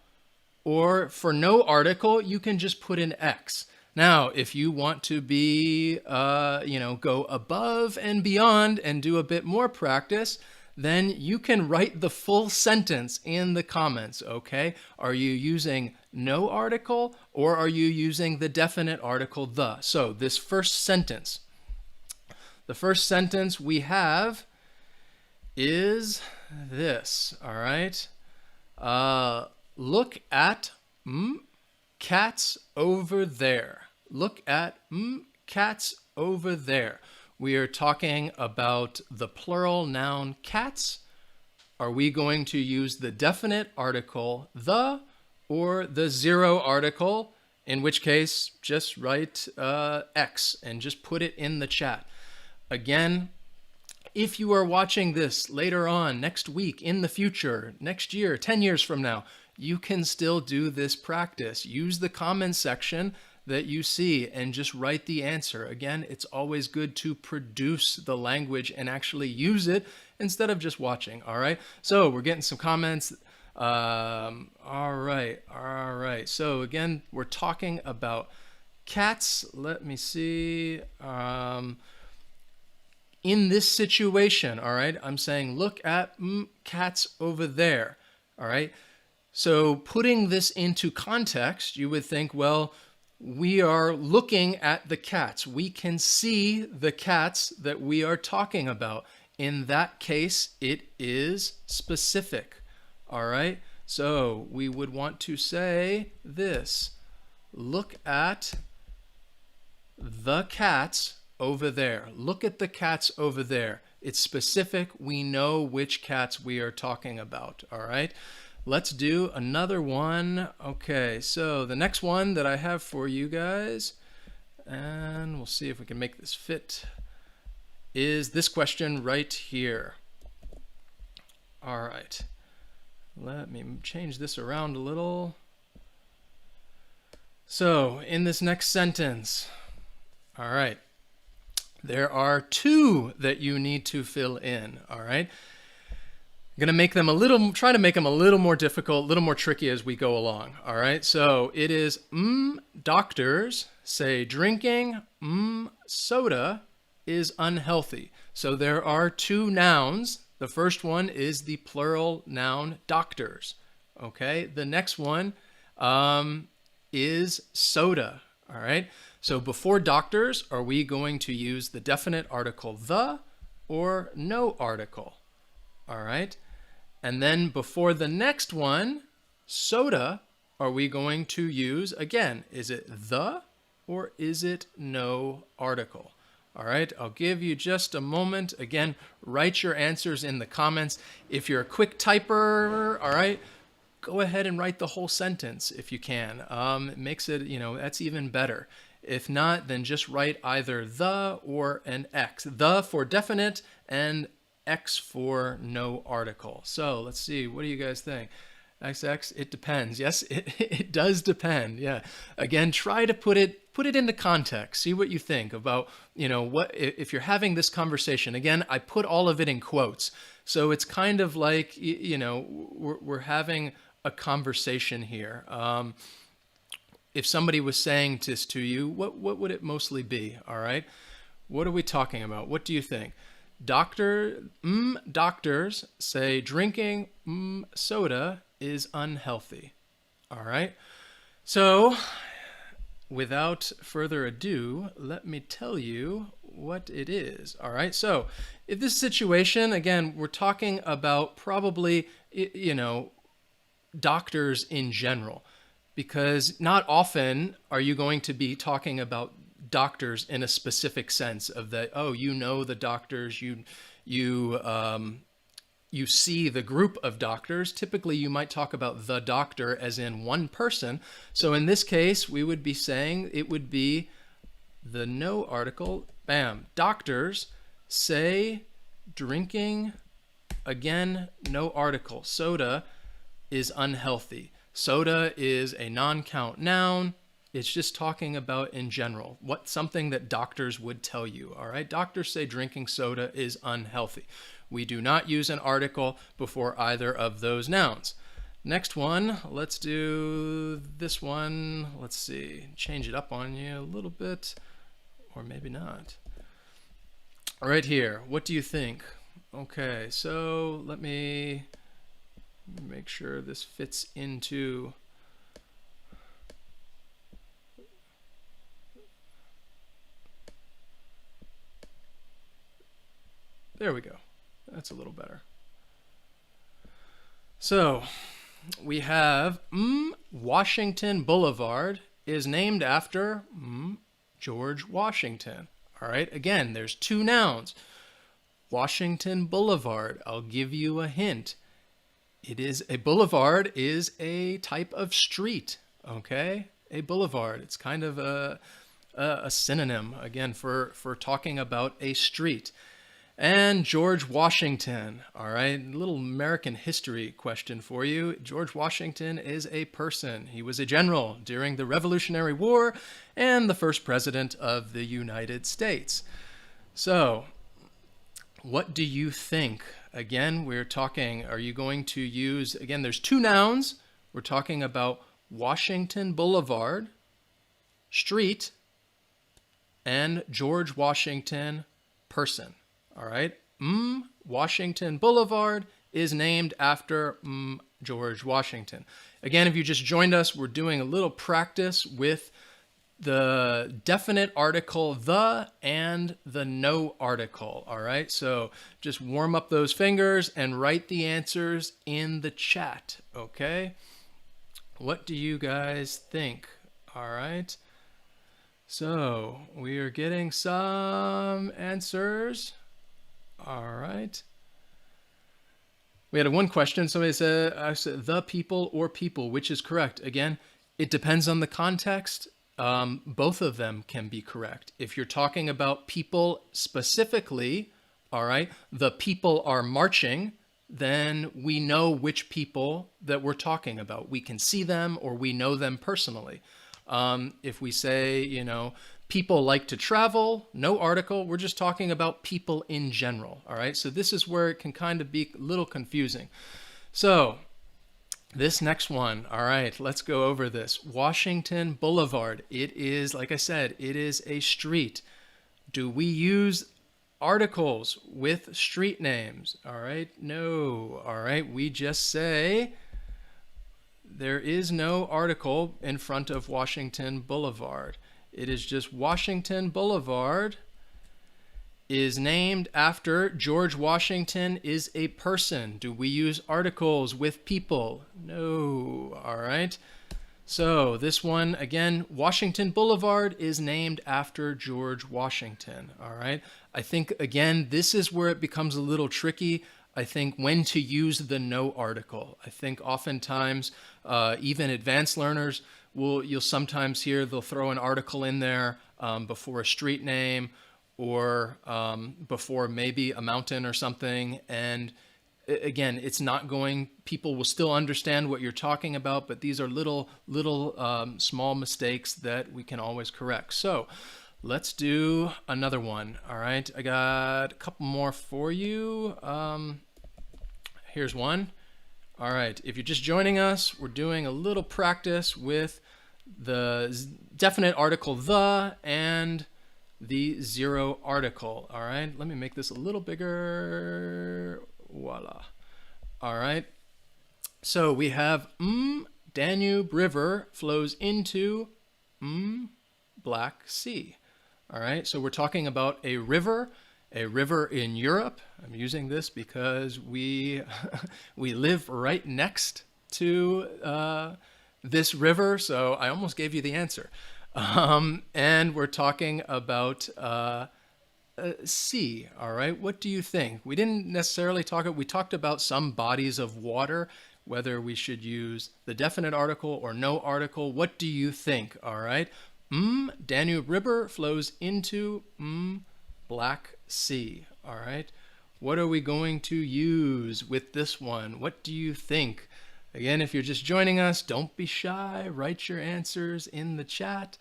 or for no article, you can just put in X. Now, if you want to be, go above and beyond and do a bit more practice, then you can write the full sentence in the comments, okay? Are you using no article or are you using the definite article the? So this first sentence, the first sentence we have is this, all right? Look at cats over there. Look at cats over there. We are talking about the plural noun cats. Are we going to use the definite article the or the zero article? In which case, just write X and just put it in the chat. Again, if you are watching this later on, next week, in the future, next year, 10 years from now, you can still do this practice. Use the comment section that you see and just write the answer. Again, it's always good to produce the language and actually use it instead of just watching, all right? So we're getting some comments. All right. So again, we're talking about cats. Let me see. In this situation, all right, I'm saying, look at cats over there, all right? So putting this into context, you would think, well, we are looking at the cats. We can see the cats that we are talking about. In that case, it is specific, all right? So we would want to say this, look at the cats over there. Look at the cats over there. It's specific. We know which cats we are talking about, all right? Let's do another one. Okay, so the next one that I have for you guys, and we'll see if we can make this fit, is this question right here. All right, let me change this around a little. So in this next sentence, all right, there are two that you need to fill in, all right? I'm going to make them try to make them a little more difficult, a little more tricky as we go along, all right? So it is, doctors say drinking, soda is unhealthy. So there are two nouns. The first one is the plural noun doctors, okay? The next one is soda, all right? So before doctors, are we going to use the definite article the or no article? All right. And then before the next one, soda, are we going to use? Again, is it the or is it no article? All right, I'll give you just a moment. Again, write your answers in the comments. If you're a quick typer, all right, go ahead and write the whole sentence if you can. It makes it, that's even better. If not, then just write either the or an X. The for definite and X for no article. So let's see, what do you guys think? XX, it depends. Yes, it does depend. Yeah. Again, try to put it into context. See what you think about, what if you're having this conversation. Again, I put all of it in quotes. So it's kind of like, we're having a conversation here. If somebody was saying this to you, what would it mostly be? All right. What are we talking about? What do you think? Doctors say drinking soda is unhealthy. All right. So without further ado, let me tell you what it is. All right. So if this situation, again, we're talking about probably, doctors in general, because not often are you going to be talking about doctors in a specific sense of that, oh, the doctors, you see the group of doctors. Typically, you might talk about the doctor as in one person. So in this case, we would be saying it would be the no article. Bam. Doctors say drinking, again, no article. Soda is unhealthy. Soda is a non-count noun. It's just talking about in general, something that doctors would tell you. All right. Doctors say drinking soda is unhealthy. We do not use an article before either of those nouns. Next one, let's do this one. Let's see, change it up on you a little bit, or maybe not. Right here, what do you think? Okay, so let me make sure this fits into... There we go. That's a little better. So we have Washington Boulevard is named after George Washington. All right. Again, there's two nouns. Washington Boulevard. I'll give you a hint. A boulevard is a type of street. Okay. A boulevard. It's kind of a synonym, again, for talking about a street. And George Washington, all right, a little American history question for you. George Washington is a person. He was a general during the Revolutionary War and the first president of the United States. So, what do you think? Again, we're talking, are you going to use, again, there's two nouns. We're talking about Washington Boulevard, street, and George Washington, person. All right. Washington Boulevard is named after George Washington. Again, if you just joined us, we're doing a little practice with the definite article, the, and the no article. All right. So just warm up those fingers and write the answers in the chat. Okay. What do you guys think? All right. So we are getting some answers. All right. We had one question. Somebody said, I said the people or people, which is correct? Again, it depends on the context. Both of them can be correct. If you're talking about people specifically, all right, the people are marching, then we know which people that we're talking about. We can see them or we know them personally. If we say, people like to travel, no article, we're just talking about people in general. All right. So this is where it can kind of be a little confusing. So this next one. All right. Let's go over this. Washington Boulevard. It is, like I said, it is a street. Do we use articles with street names? All right. No. All right. We just say there is no article in front of Washington Boulevard. It is just Washington Boulevard is named after George Washington is a person. Do we use articles with people? No. All right. So this one, again, Washington Boulevard is named after George Washington. All right. I think, again, this is where it becomes a little tricky. I think when to use the no article. I think oftentimes, even advanced learners you'll sometimes hear they'll throw an article in there before a street name or before maybe a mountain or something. And again, it's not going, people will still understand what you're talking about, but these are little small mistakes that we can always correct. So let's do another one. All right, I got a couple more for you. Here's one. All right, if you're just joining us, we're doing a little practice with the definite article the and the zero article. All right, let me make this a little bigger. Voila. All right, so we have Danube River flows into Black Sea. All right, so we're talking about a river in Europe. I'm using this because we live right next to this river, so I almost gave you the answer. And we're talking about sea. All right, what do you think? We didn't necessarily we talked about some bodies of water, whether we should use the definite article or no article. What do you think? All right, Danube River flows into Black Sea. All right, what are we going to use with this one? What do you think? Again, if you're just joining us, don't be shy. Write your answers in the chat.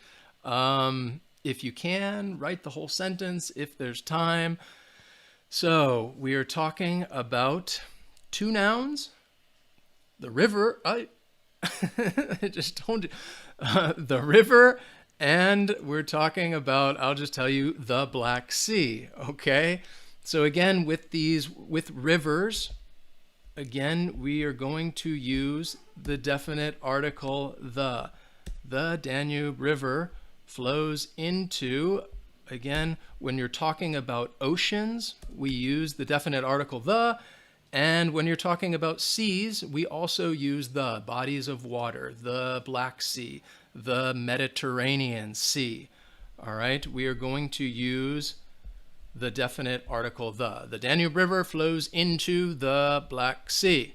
If you can, write the whole sentence if there's time. So we are talking about two nouns. The river, just don't, the river, and we're talking about, I'll just tell you, the Black Sea, okay? So again, with rivers, again, we are going to use the definite article the. The Danube River flows into, again, when you're talking about oceans, we use the definite article the. And when you're talking about seas, we also use the bodies of water, the Black Sea, the Mediterranean Sea. All right, we are going to use the definite article the. The Danube River flows into the Black Sea.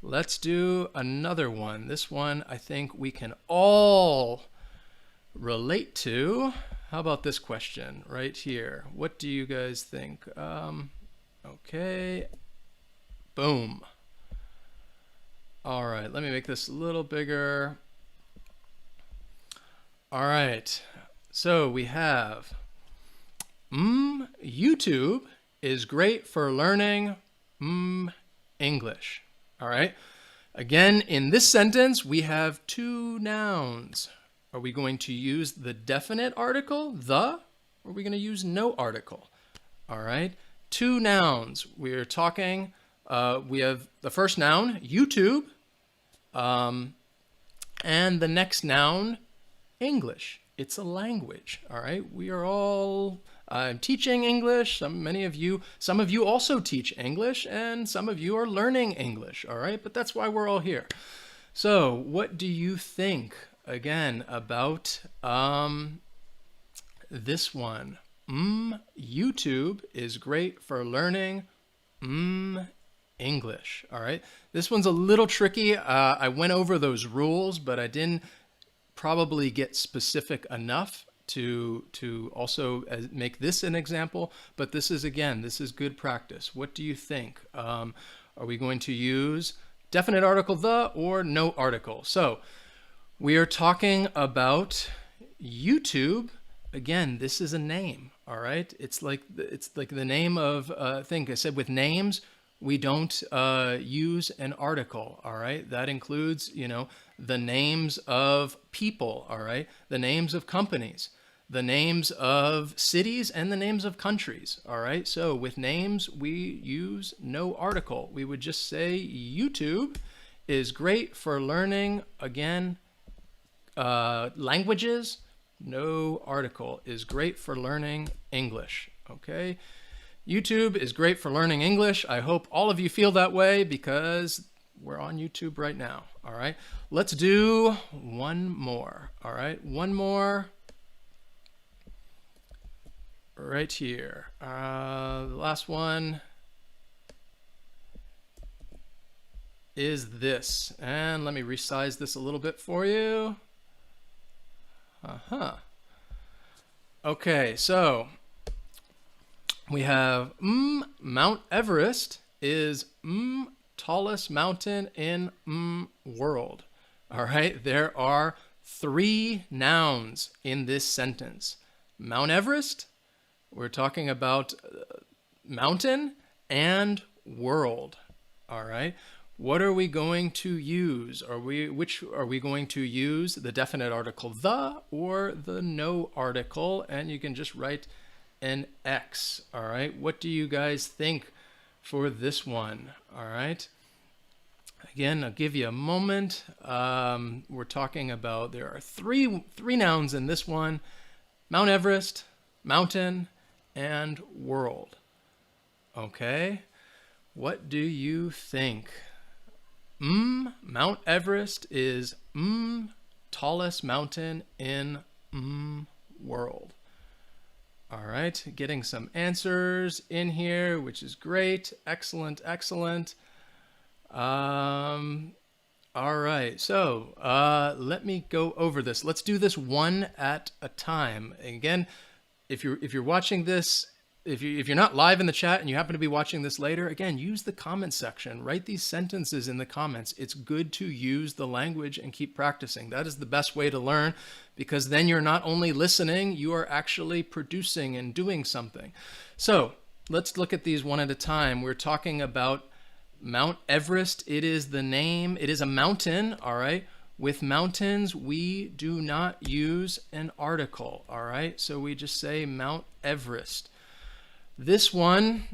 Let's do another one. This one I think we can all relate to. How about this question right here? What do you guys think? Okay. Boom. All right, let me make this a little bigger. All right, so we have YouTube is great for learning English. All right, again, in this sentence, we have two nouns. Are we going to use the definite article, the, or are we going to use no article? All right, two nouns. We are talking, we have the first noun, YouTube, and the next noun, English. It's a language. All right, we are all teaching English. Some of you also teach English, and some of you are learning English. All right, but that's why we're all here. So, what do you think again about this one? YouTube is great for learning English. All right, this one's a little tricky. I went over those rules, but I didn't probably get specific enough to also make this an example. But this is, again, this is good practice. What do you think? Are we going to use definite article the or no article? So we are talking about YouTube. Again, this is a name. All right, it's like the name of a thing. I said with names, we don't use an article. All right, that includes, you know, the names of people. All right, the names of companies, the names of cities, and the names of countries. All right, so with names, we use no article. We would just say YouTube is great for learning, again, languages. No article is great for learning English. Okay, YouTube is great for learning English. I hope all of you feel that way, because We're on YouTube right now. All right. Let's do one more. All right. One more right here. The last one is this. And let me resize this a little bit for you. Okay, so we have Mount Everest is tallest mountain in world. All right, there are 3 nouns in this sentence. Mount Everest, we're talking about mountain and world. All right. What are we going to use? Which are we going to use? The definite article the or the no article? And you can just write an X. All right. What do you guys think for this one? All right. Again, I'll give you a moment. We're talking about there are three nouns in this one: Mount Everest, mountain, and world. Okay. What do you think? Mount Everest is tallest mountain in world. All right, getting some answers in here, which is great. Excellent, excellent. All right, so let me go over this. Let's do this one at a time. Again, if you're watching this, if you're not live in the chat and you happen to be watching this later, again, use the comment section. Write these sentences in the comments. It's good to use the language and keep practicing. That is the best way to learn, because then you're not only listening, you are actually producing and doing something. So let's look at these one at a time. We're talking about Mount Everest. It is the name. It is a mountain, all right? With mountains, we do not use an article, all right? So we just say Mount Everest. This one,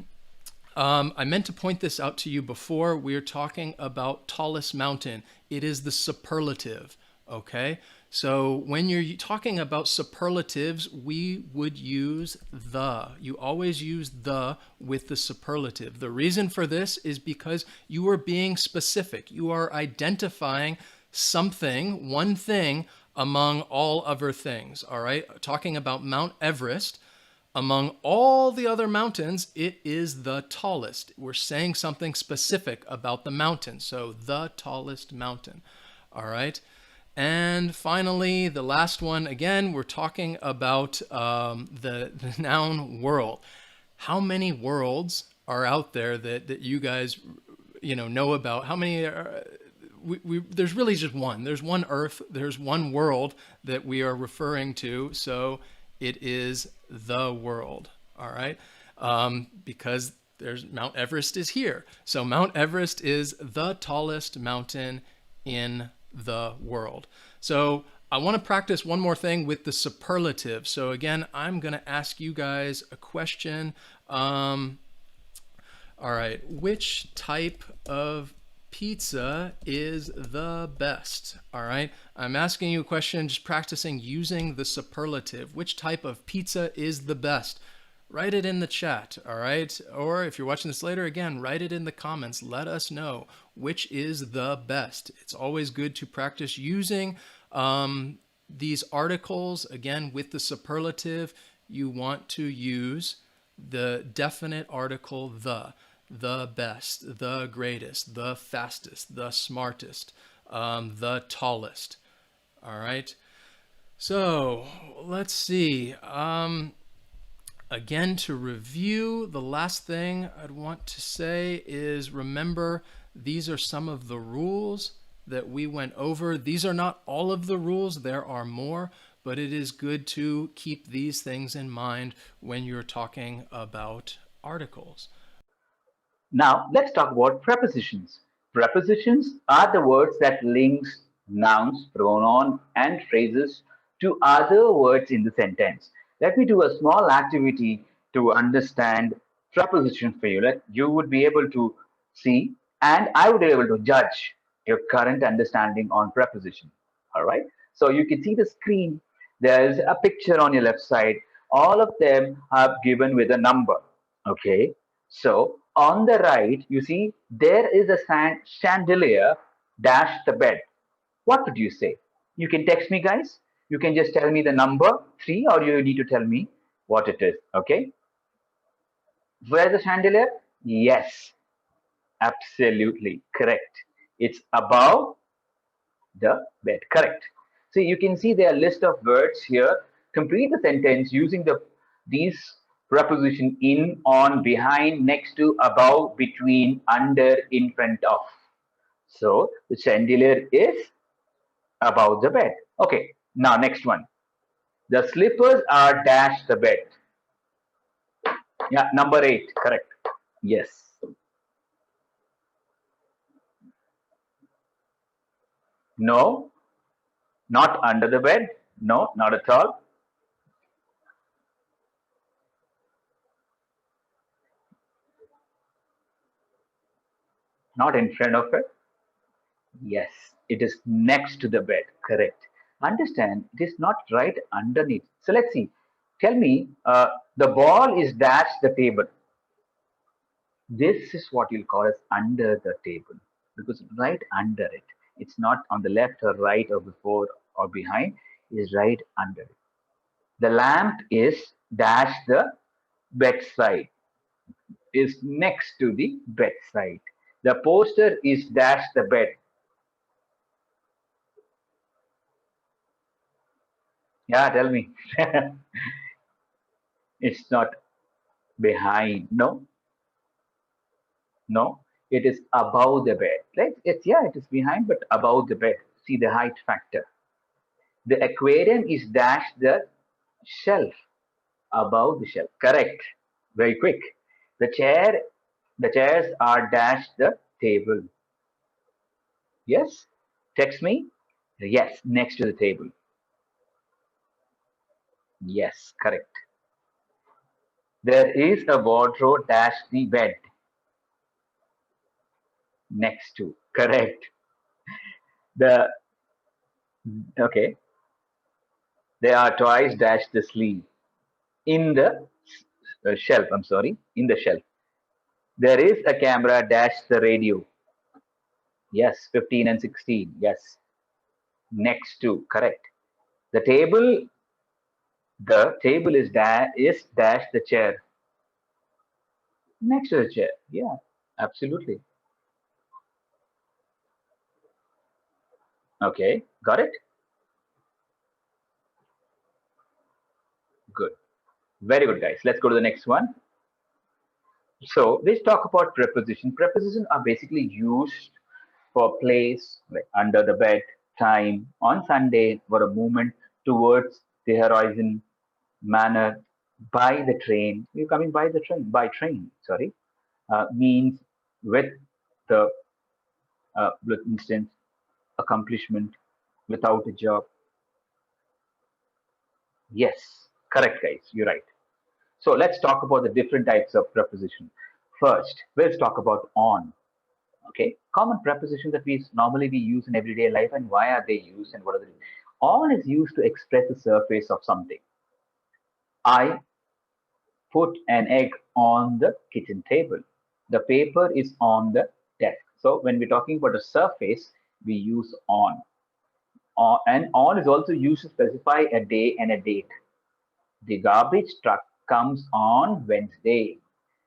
I meant to point this out to you before. We're talking about tallest mountain. It is the superlative, okay? So when you're talking about superlatives, we would use the. You always use the with the superlative. The reason for this is because you are being specific. You are identifying something, one thing, among all other things, all right? Talking about Mount Everest, among all the other mountains, it is the tallest. We're saying something specific about the mountain. So the tallest mountain. All right. And finally, the last one, again, we're talking about the noun world. How many worlds are out there that you guys know about? How many are... there's really just one. There's one Earth. There's one world that we are referring to. So it is the world, all right? Because there's Mount Everest is here. So Mount Everest is the tallest mountain in the world. So I want to practice one more thing with the superlative. So again, I'm going to ask you guys a question. All right, which type of pizza is the best? All right, I'm asking you a question, just practicing using the superlative. Which type of pizza is the best? Write it in the chat, all right? Or if you're watching this later, again, write it in the comments. Let us know which is the best. It's always good to practice using these articles. Again, with the superlative, you want to use the definite article the best, the greatest, the fastest, the smartest, the tallest. All right. So let's see. Again, to review, the last thing I'd want to say is remember, these are some of the rules that we went over. These are not all of the rules. There are more, but it is good to keep these things in mind when you're talking about articles. Now, let's talk about prepositions. Prepositions are the words that links nouns, pronoun, and phrases to other words in the sentence. Let me do a small activity to understand preposition for you. You would be able to see, and I would be able to judge your current understanding on preposition. All right. So you can see the screen. There's a picture on your left side. All of them are given with a number. Okay. So On the right, you see there is a chandelier dash the bed. What would you say? You can text me, guys. You can just tell me the number 3, or you need to tell me what it is. Okay. Where's the chandelier? Yes, absolutely correct. It's above the bed. Correct. So you can see there are a list of words here. Complete the sentence using these preposition in, on, behind, next to, above, between, under, in front of. So the chandelier is above the bed. Okay. Now next one. The slippers are dash the bed. Yeah, number 8. Correct. Yes. No, not under the bed. No, not at all. Not in front of it. Yes, it is next to the bed. Correct. Understand, it is not right underneath. So let's see. Tell me, the ball is dash the table. This is what you'll call as under the table because right under it. It's not on the left or right or before or behind. It is right under it. The lamp is dash the bedside. Is next to the bedside. The poster is dash the bed. Yeah, tell me. It's not behind. No, no. It is above the bed. Right? It's yeah, it is behind, but above the bed. See the height factor. The aquarium is dash the shelf. Above the shelf. Correct. Very quick. The chair, the chairs are dash the table. Yes. Text me. Yes. Next to the table. Yes. Correct. There is a wardrobe dash the bed next to. Correct. The okay. There are toys dash the sleeve in the shelf. I'm sorry, in the shelf. There is a camera dash the radio. Yes, 15 and 16. Yes, next to. Correct. The table. The table is dash the chair next to the chair. Yeah, absolutely. Okay, got it. Good. Very good, guys. Let's go to the next one. So let's talk about preposition. Prepositions are basically used for place, like under the bed, time, on Sunday, for a movement towards the horizon, manner, by the train. You're coming by train, sorry, means with the, with instance, accomplishment, without a job. Yes, correct, guys. You're right. So let's talk about the different types of preposition. First, let's talk about on. Okay, common prepositions that we use in everyday life, and why are they used, and what are they? On is used to express the surface of something. I put an egg on the kitchen table. The paper is on the desk. So when we're talking about a surface, we use on. And on is also used to specify a day and a date. The garbage truck comes on Wednesday.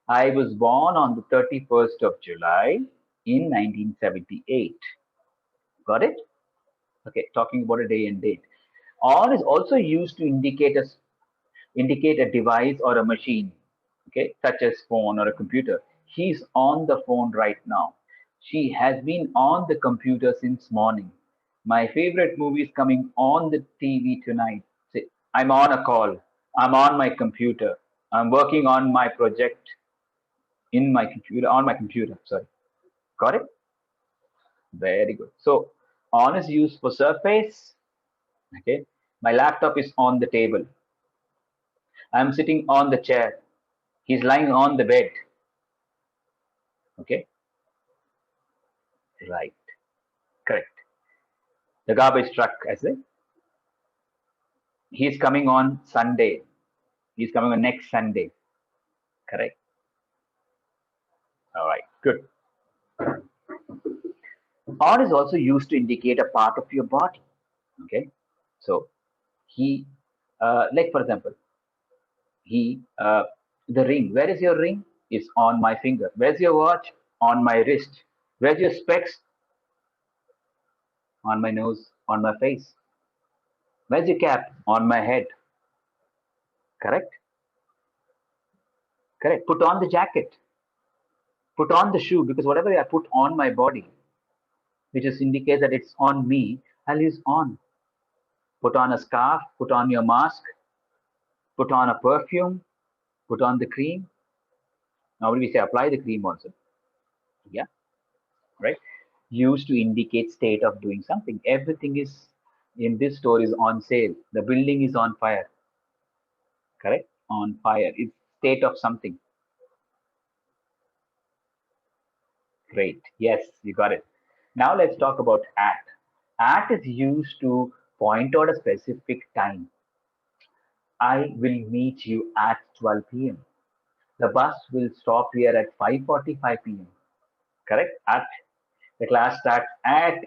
I was born on the 31st of July in 1978. Got it? Okay, talking about a day and date. On is also used to indicate a device or a machine, okay, such as phone or a computer. He's on the phone right now. She has been on the computer since morning. My favorite movie is coming on the TV tonight. Say, I'm on a call. I'm on my computer. I'm working on my project in my computer, on my computer. Sorry. Got it? Very good. So, on is used for surface. Okay. My laptop is on the table. I'm sitting on the chair. He's lying on the bed. Okay. Right. Correct. The garbage truck, I say. He's coming on Sunday. He's coming on next Sunday. Correct. All right, good. On is also used to indicate a part of your body. Okay, so he, like for example, he, the ring. Where is your ring? Is on my finger. Where's your watch? On my wrist. Where's your specs? On my nose, on my face. Where's your cap? On my head. Correct? Correct. Put on the jacket. Put on the shoe because whatever I put on my body, which just indicates that it's on me, I'll use on. Put on a scarf, put on your mask, put on a perfume, put on the cream. Now we say apply the cream also. Yeah, right? Used to indicate state of doing something. Everything is in this store is on sale. The building is on fire. Correct? On fire. It's state of something. Great. Yes, you got it. Now let's talk about at. At is used to point out a specific time. I will meet you at 12 p.m. The bus will stop here at 5:45 p.m. Correct? At the class starts at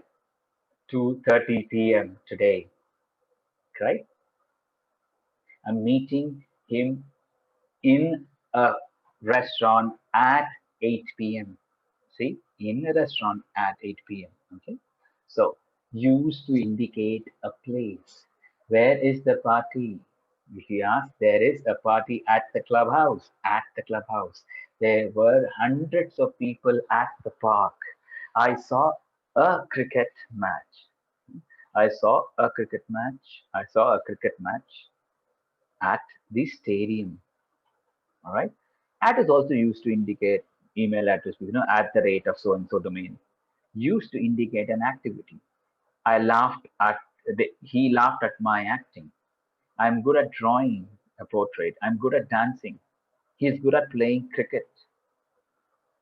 2:30 p.m. today. Correct? I'm meeting him in a restaurant at 8 p.m. See, in a restaurant at 8 p.m. Okay. So, used to indicate a place. Where is the party? If you ask, there is a party at the clubhouse. At the clubhouse. There were hundreds of people at the park. I saw a cricket match. I saw a cricket match. I saw a cricket match at the stadium. All right. At is also used to indicate email address, at the rate of so and so domain. Used to indicate an activity. I laughed at he laughed at my acting. I'm good at drawing a portrait. I'm good at dancing. He's good at playing cricket.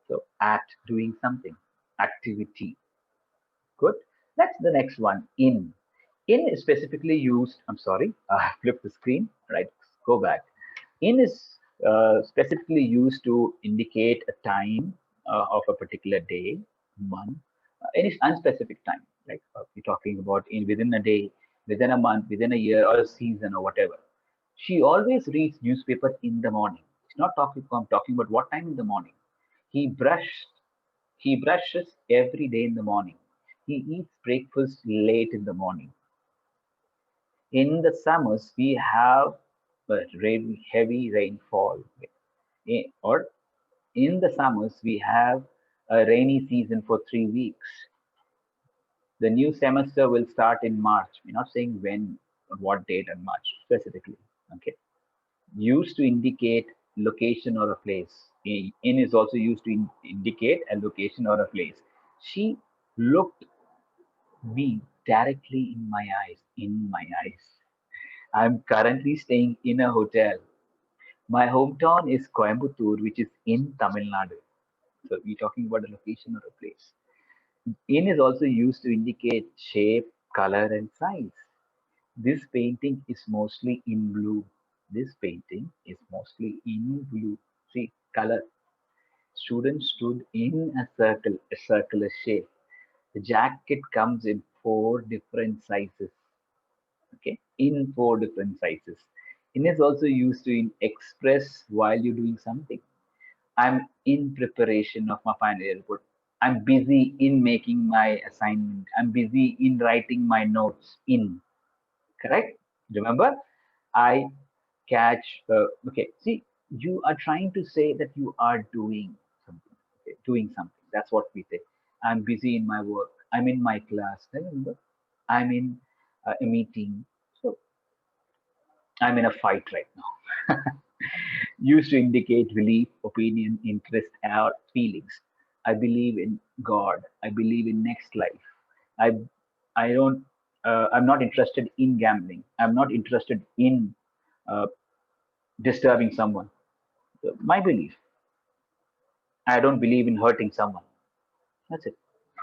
So at doing something, activity. Good. That's the next one. In. In is specifically used. I'm sorry. Flip the screen. Right. Go back. In is specifically used to indicate a time of a particular day, month, any unspecific time. Like we're talking about in within a day, within a month, within a year, or a season, or whatever. She always reads newspaper in the morning. She's not talking. I'm talking about what time in the morning. He brushed. He brushes every day in the morning. He eats breakfast late in the morning. In the summers, we have heavy rainfall. Or in the summers, we have a rainy season for 3 weeks. The new semester will start in March. We're not saying when or what date in March specifically. Okay. Used to indicate location or a place. In is also used to indicate a location or a place. She looked me directly in my eyes. In my eyes. I'm currently staying in a hotel. My hometown is Coimbatore, which is in Tamil Nadu. So we're talking about a location or a place. In is also used to indicate shape, color, and size. This painting is mostly in blue. This painting is mostly in blue. See, color. Students stood in a circle, a circular shape. The jacket comes in four different sizes. Okay, in four different sizes. In is also used to express while you're doing something. I'm in preparation of my final year report. I'm busy in making my assignment. I'm busy in writing my notes in. Correct? Remember, I catch. Okay, see, you are trying to say that you are doing something. Okay, doing something. That's what we say. I'm busy in my work. I'm in my class. Remember, I'm in a meeting. So I'm in a fight right now. Used to indicate belief, opinion, interest, or feelings. I believe in God. I believe in next life. I I don't. I'm not interested in gambling. I'm not interested in uh, disturbing someone. My belief. I don't believe in hurting someone. That's it.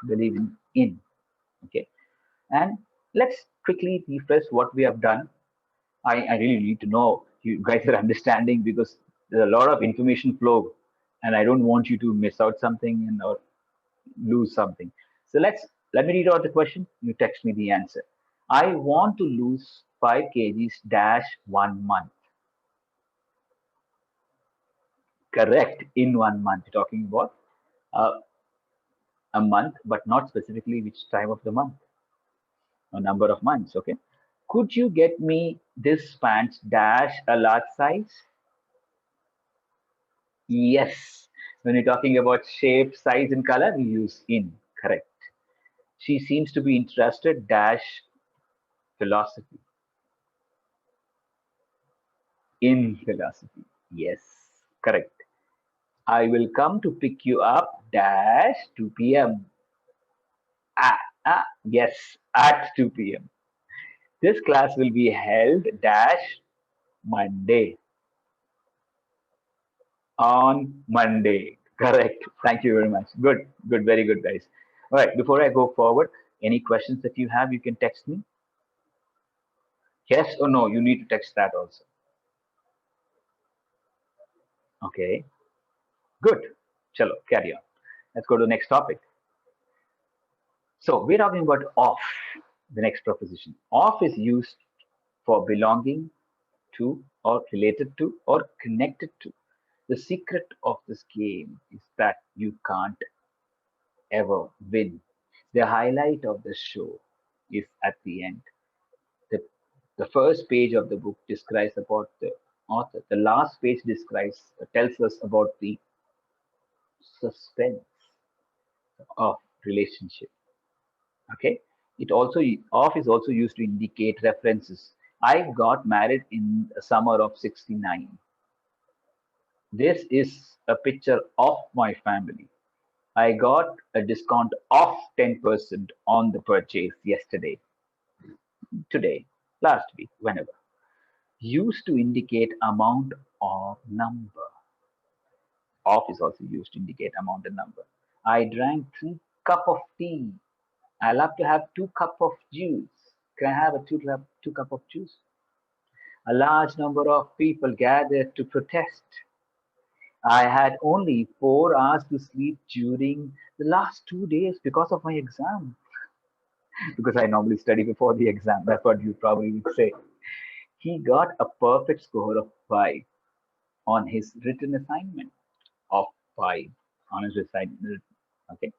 Believe in. Okay. And let's quickly refresh what we have done. I really need to know you guys are understanding because there's a lot of information flow. and I don't want you to miss out something and or lose something. So let me read out the question. You text me the answer. I want to lose 5 kgs dash 1 month. Correct. In 1 month. You're talking about uh, a month, but not specifically which time of the month or number of months. Okay. Could you get me this pants dash a large size? Yes. When you're talking about shape, size, and color, we use in. Correct. She seems to be interested dash philosophy. In philosophy. Yes. Correct. I will come to pick you up dash 2 p.m. Yes, at 2 p.m. This class will be held dash Monday on Monday. Correct. Thank you very much. Good, good, very good, guys. All right, before I go forward, any questions that you have, you can text me. Yes or no, you need to text that also. Okay, good. Chalo, carry on. Let's go to the next topic. So we're talking about off, the next proposition. Off is used for belonging to or related to or connected to. The secret of this game is that you can't ever win. The highlight of the show is at the end. The, the first page of the book describes about the author. The last page describes tells us about the suspense of relationship. Okay. It also off is also used to indicate references. I got married in the summer of '69. This is a picture of my family. I got a discount of 10% on the purchase yesterday, today, last week, whenever. Used to indicate amount or number. Of is also used to indicate amount and number. I drank 3 cup of tea. I love to have 2 cup of juice. Can I have a two cup of juice? A large number of people gathered to protest. I had only 4 hours to sleep during the last 2 days because of my exam. Because I normally study before the exam. That's what you probably would say. He got a perfect score of 5 on his written assignment of 5 on his assignment. Okay.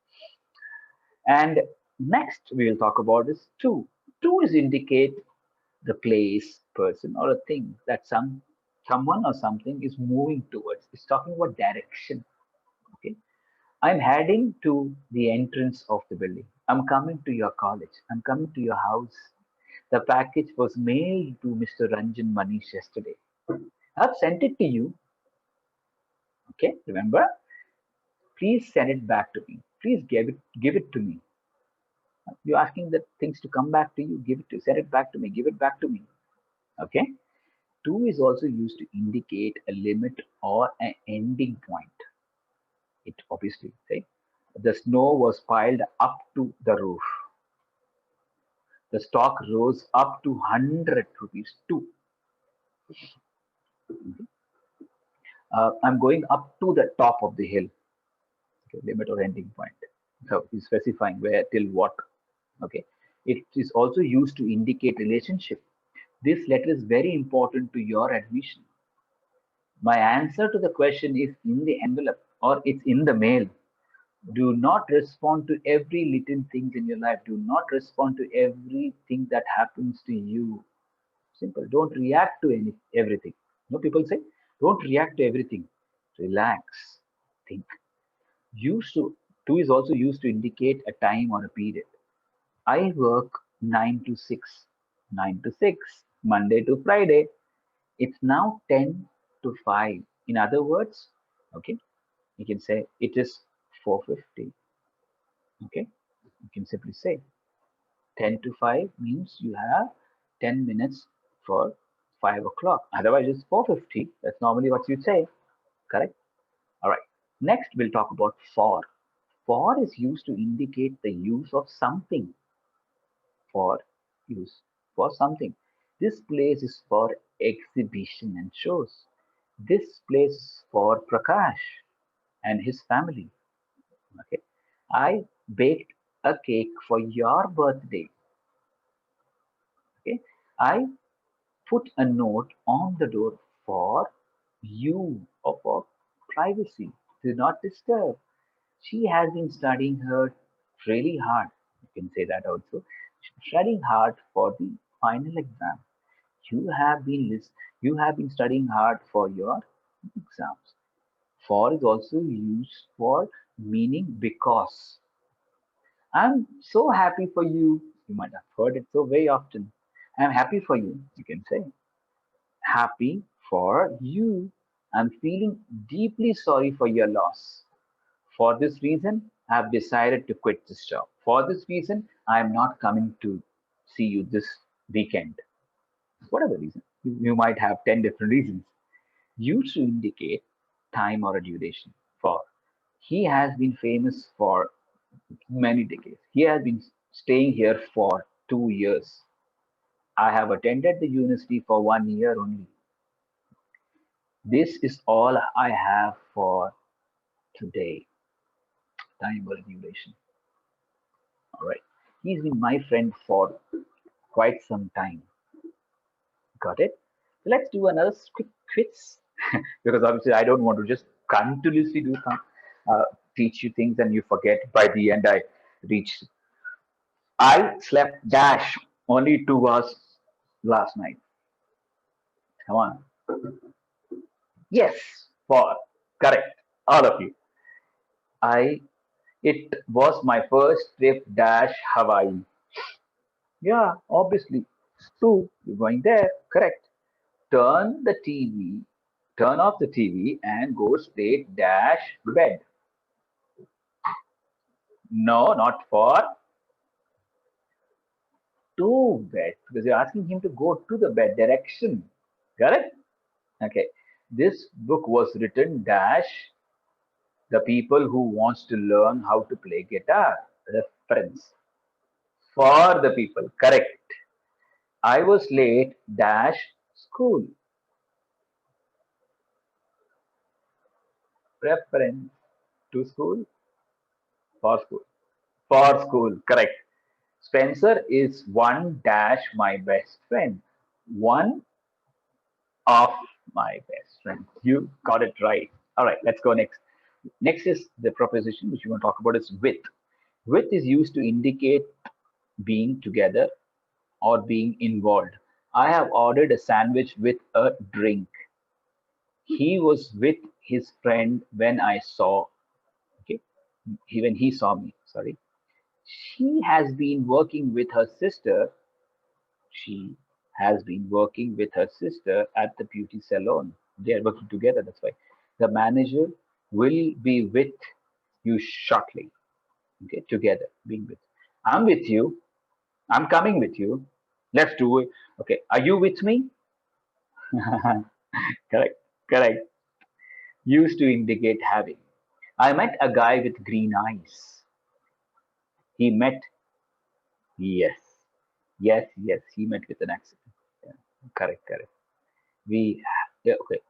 And next we will talk about is 2. 2 is indicate the place, person, or a thing that someone or something is moving towards. It's talking about direction. Okay. I'm heading to the entrance of the building. I'm coming to your college. I'm coming to your house. The package was mailed to Mr. Ranjan Manish yesterday. I've sent it to you. Okay, remember? Please send it back to me. Please give it to me. You're asking the things to come back to you. Give it to send it back to me. Give it back to me. Okay. To is also used to indicate a limit or an ending point. It obviously say the snow was piled up to the roof. The stock rose up to 100 rupees too. I'm going up to the top of the hill. Okay, limit or ending point. So he's specifying where till what. Okay. It is also used to indicate relationship. This letter is very important to your admission. My answer to the question is in the envelope or it's in the mail. Do not respond to every little things in your life. Do not respond to everything that happens to you. Simple. Don't react to everything. No, people say, don't react to everything. Relax. Think. Used to is also used to indicate a time or a period. I work 9 to 6. 9 to 6. Monday to Friday. It's now 10 to 5. In other words, okay, you can say it is 4:50. Okay, you can simply say 10 to 5 means you have 10 minutes for 5 o'clock. Otherwise, it's 4:50. That's normally what you'd say. Correct? All right. Next, we'll talk about for. For is used to indicate the use of something for use for something. This place is for exhibition and shows. This place is for Prakash. and his family. Okay. I baked a cake for your birthday. Okay. I put a note on the door for you or for privacy. Do not disturb. She has been studying her really hard. You can say that also. Studying hard for the final exam. You have been you have been studying hard for your exams. For is also used for meaning because. I'm so happy for you. You might have heard it so very often. I'm happy for you, you can say. Happy for you. I'm feeling deeply sorry for your loss. For this reason, I have decided to quit this job. For this reason, I am not coming to see you this weekend. Whatever reason. You might have 10 different reasons. Used to indicate time or a duration. For he has been famous for many decades. He has been staying here for 2 years. I have attended the university for 1 year only. This is all I have for today. Time or duration. All right. He's been my friend for quite some time. Got it? So let's do another quick quiz because obviously I don't want to just continuously do some uh, teach you things and you forget. By the end, I reached. I slept dash only 2 hours last night. Come on. Yes, for correct. All of you. I it was my first trip dash Hawaii. Yeah, obviously. Two, you're going there. Correct. Turn the TV, turn off the TV and go straight dash bed. No, not for to bed because you're asking him to go to the bed direction. Got it? Okay. This book was written dash the people who wants to learn how to play guitar. Reference for the people. Correct. I was late dash school. Reference to school for school. For school. Correct. Spencer is one dash my best friend. One of my best friend. You got it right. All right, let's go next. Next is the proposition which you want to talk about is with. With is used to indicate being together or being involved. I have ordered a sandwich with a drink. He was with his friend when I saw, okay, when he saw me, sorry. She has been working with her sister. She has been working with her sister at the beauty salon. They are working together, that's why. The manager will be with you shortly. Okay, together, being with. I'm with you. I'm coming with you. Let's do it. Okay, are you with me? Correct, correct. Used to indicate having. I met a guy with green eyes. He met, yes, yes, he met with an accident. Yeah, correct, correct. We, yeah, okay,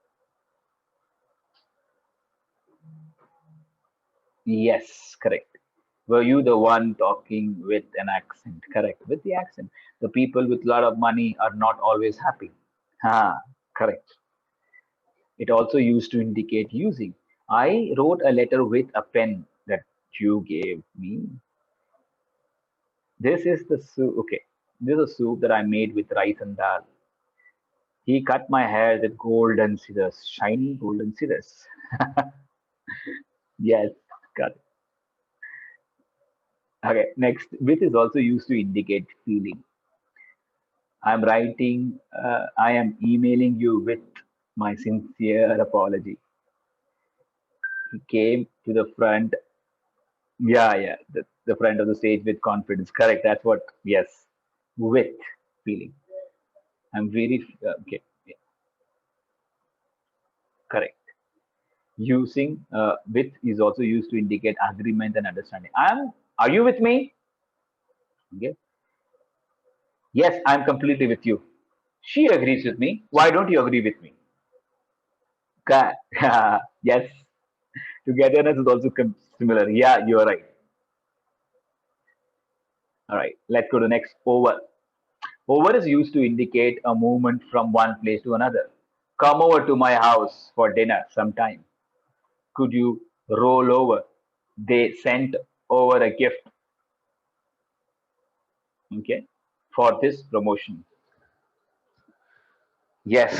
yes, correct. Were you the one talking with an accent? Correct, with the accent. The people with a lot of money are not always happy. Ha, correct. It also used to indicate using. I wrote a letter with a pen that you gave me. This is the soup. Okay, this is a soup that I made with rice and dal. He cut my hair with golden scissors, shiny golden scissors. Yes, got it. Okay, next, with is also used to indicate feeling. I'm writing, I am emailing you with my sincere apology. He came to the front. Yeah, the front of the stage with confidence. Correct. That's what, yes, with feeling. I'm really, okay, yeah, correct. Using with is also used to indicate agreement and understanding. Are you with me? Okay. Yes, I'm completely with you. She agrees with me. Why don't you agree with me? Yes, Togetherness is also similar. Yeah, you are right. All right, let's go to the next. Over. Over is used to indicate a movement from one place to another. Come over to my house for dinner sometime. Could you roll over? They sent over a gift, okay, for this promotion. Yes,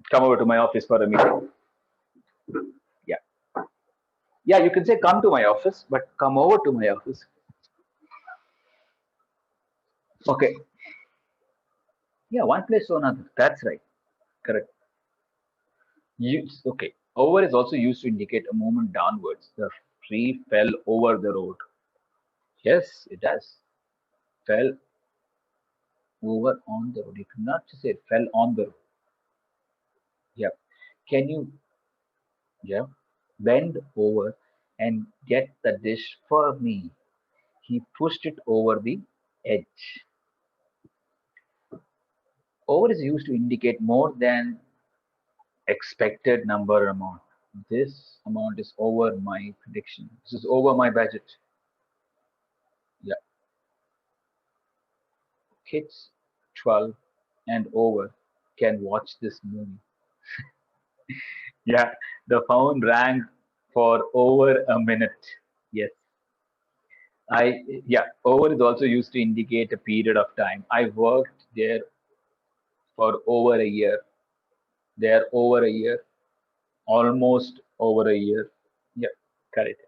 come over to my office for a meeting. Yeah, yeah, you can say come to my office, but come over to my office. Okay, yeah, one place to another. That's right, correct. Okay. Over is also used to indicate a movement downwards. The tree fell over the road. Yes, it does. Fell over on the road. You cannot just say it fell on the road. Yeah. Can you, yeah, bend over and get the dish for me? He pushed it over the edge. Over is used to indicate more than expected number amount. This amount is over my prediction. This is over my budget. Yeah. Kids 12 and over can watch this movie. Yeah. The phone rang for over a minute. Yes. Yeah, over is also used to indicate a period of time. I worked there for over a year. There over a year, almost over a year. Yeah, correct.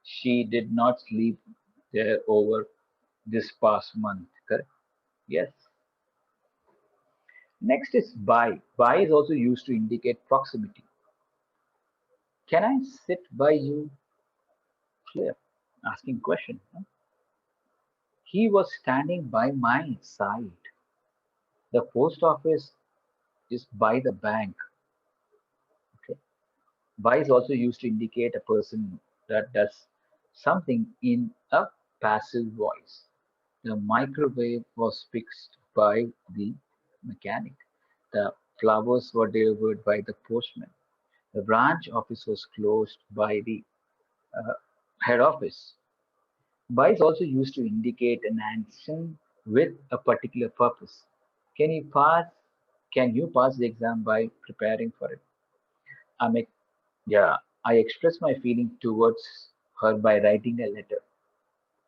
She did not sleep there over this past month. Correct. Yes. Next is by. By is also used to indicate proximity. Can I sit by you? Clear. Asking question. Huh? He was standing by my side. The post office is by the bank. Okay. By is also used to indicate a person that does something in a passive voice. The microwave was fixed by the mechanic. The flowers were delivered by the postman. The branch office was closed by the uh, head office. By is also used to indicate an action with a particular purpose. Can you pass? Can you pass the exam by preparing for it? I make, yeah, I express my feeling towards her by writing a letter.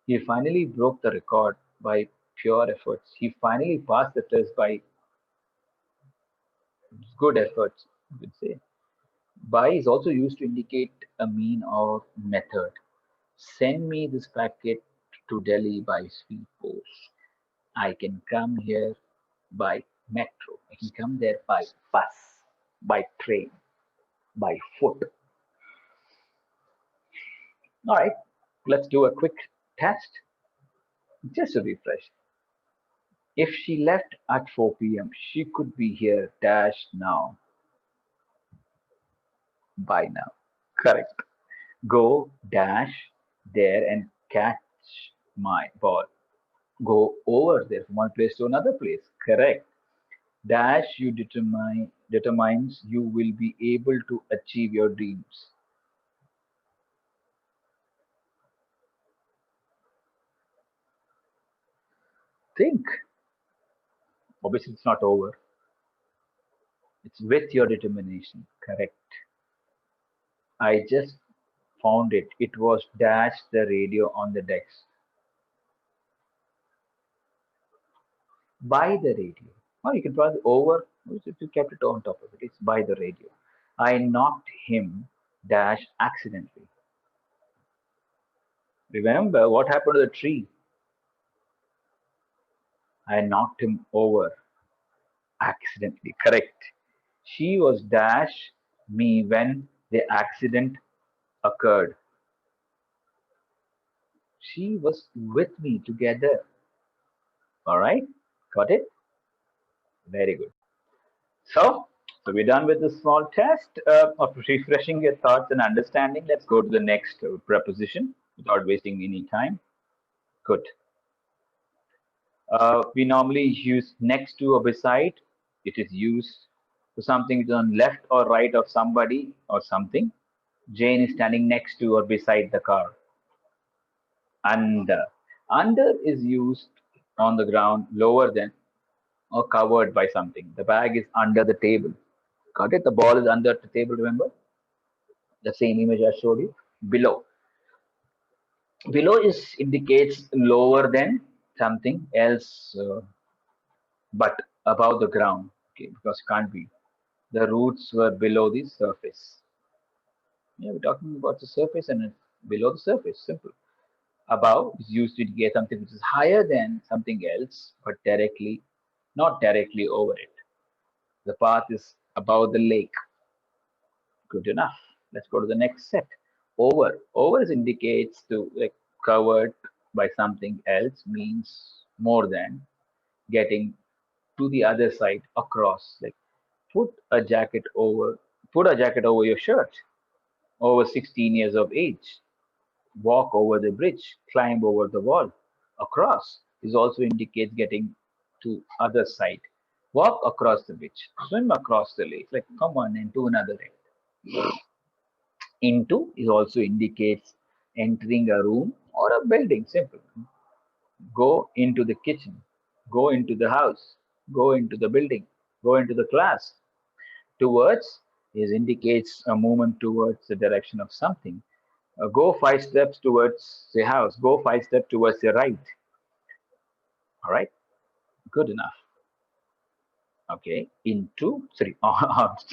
He finally broke the record by pure efforts. He finally passed the test by good efforts, you could say. By is also used to indicate a mean or method. Send me this packet to Delhi by speed post. I can come here by metro. I can come there by bus, by train, by foot. All right, let's do a quick test just to refresh. If she left at 4 p.m., she could be here dash now, by now. Correct. Go dash there and catch my ball. Go over there from one place to another place. Correct. Dash you determines you will be able to achieve your dreams. Think. Obviously, it's not over. It's with your determination. Correct. I just found it. It was dash the radio on the decks. By the radio. Or you can probably over if you kept it on top of it. It's by the radio. I knocked him dash accidentally. Remember what happened to the tree? I knocked him over accidentally. Correct. She was dash me when the accident occurred. She was with me together. All right. Got it? Very good. So we're done with the small test of refreshing your thoughts and understanding. Let's go to the next preposition without wasting any time. Good. We normally use next to or beside. It is used So something is on left or right of somebody or something. Jane is standing next to or beside the car. Under. Under is used on the ground, lower than or covered by something. The bag is under the table. Got it? The ball is under the table, remember? The same image I showed you. Below. Below is indicates lower than something else, but above the ground. Okay, because it can't be. The roots were below the surface. Yeah, we're talking about the surface and it's below the surface. Simple. Above is used to indicate something which is higher than something else, but not directly over it. The path is above the lake. Good enough. Let's go to the next set. Over. Over is indicates to like covered by something else means more than getting to the other side across. Like put a jacket over put a jacket over your shirt. Over 16 years of age. Walk over the bridge, climb over the wall. Across is also indicates getting to other side. Walk across the bridge, swim across the lake, like come on into another end. Into is also indicates entering a room or a building. Simple. Go into the kitchen, go into the house, go into the building, go into the class. Towards is indicates a movement towards the direction of something. Go 5 steps towards the house. Go 5 steps towards the right. All right, good enough. Okay, into sorry,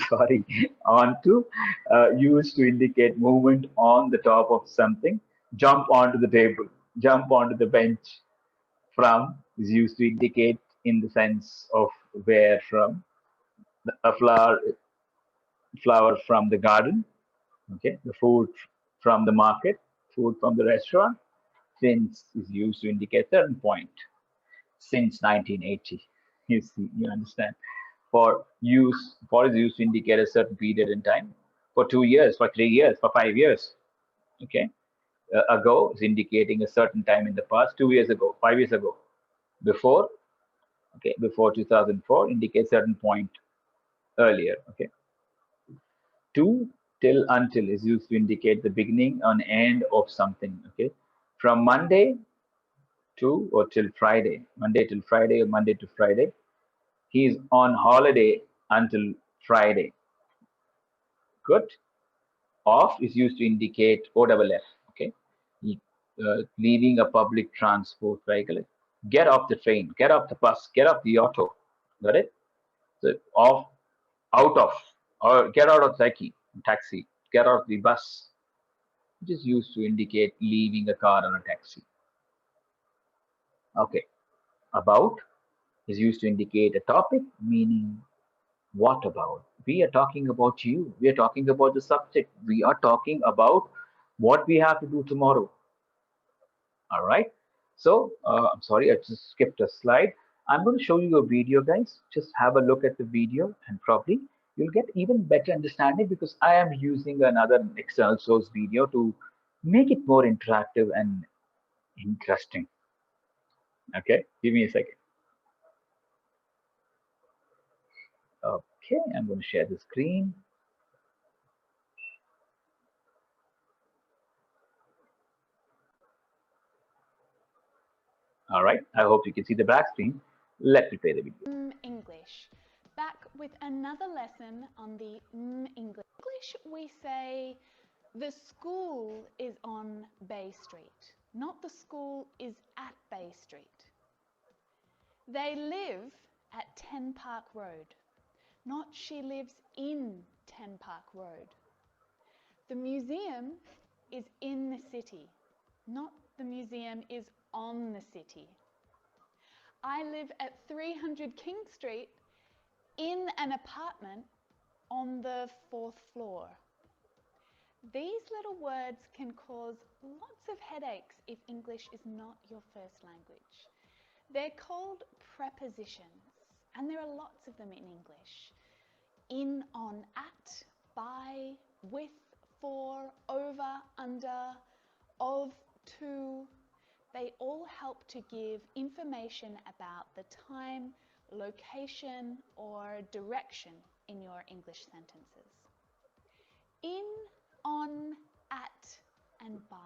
sorry, onto used to indicate movement on the top of something. Jump onto the table. Jump onto the bench. From is used to indicate in the sense of where from. A flower from the garden. Okay, the food from the market. Food from the restaurant. Since is used to indicate certain point. Since 1980. You see, you understand. For is used to indicate a certain period in time. For 2 years, for 3 years, for 5 years. Okay. Ago is indicating a certain time in the past. 2 years ago, 5 years ago. Before, okay, before 2004 indicates certain point earlier. Okay. To till until is used to indicate the beginning and end of something. Okay. From Monday to or till Friday. Monday till Friday or Monday to Friday. He is on holiday until Friday. Good. Off is used to indicate OFF. Okay. Leaving a public transport vehicle. Get off the train, get off the bus, get off the auto. Got it? So off, out of, or get out of taxi, get out of the bus, which is used to indicate leaving a car or a taxi. Okay. About is used to indicate a topic, meaning what about? We are talking about you. We are talking about the subject. We are talking about what we have to do tomorrow. All right. So, I'm sorry, I just skipped a slide. I'm going to show you a video, guys. Just have a look at the video and probably you'll get even better understanding because I am using another external source video to make it more interactive and interesting. Okay, give me a second. Okay, I'm going to share the screen. All right, I hope you can see the back screen. Let me play the video. English. Back with another lesson on the English. English, we say the school is on Bay Street, not the school is at Bay Street. They live at 10 Park Road, not she lives in 10 Park Road. The museum is in the city, not the museum is on the city. I live at 300 King Street in an apartment on the 4th floor. These little words can cause lots of headaches if English is not your first language. They're called prepositions, and there are lots of them in English. In, on, at, by, with, for, over, under, of, to. They all help to give information about the time, location, or direction. in your English sentences. In, on, at, and by.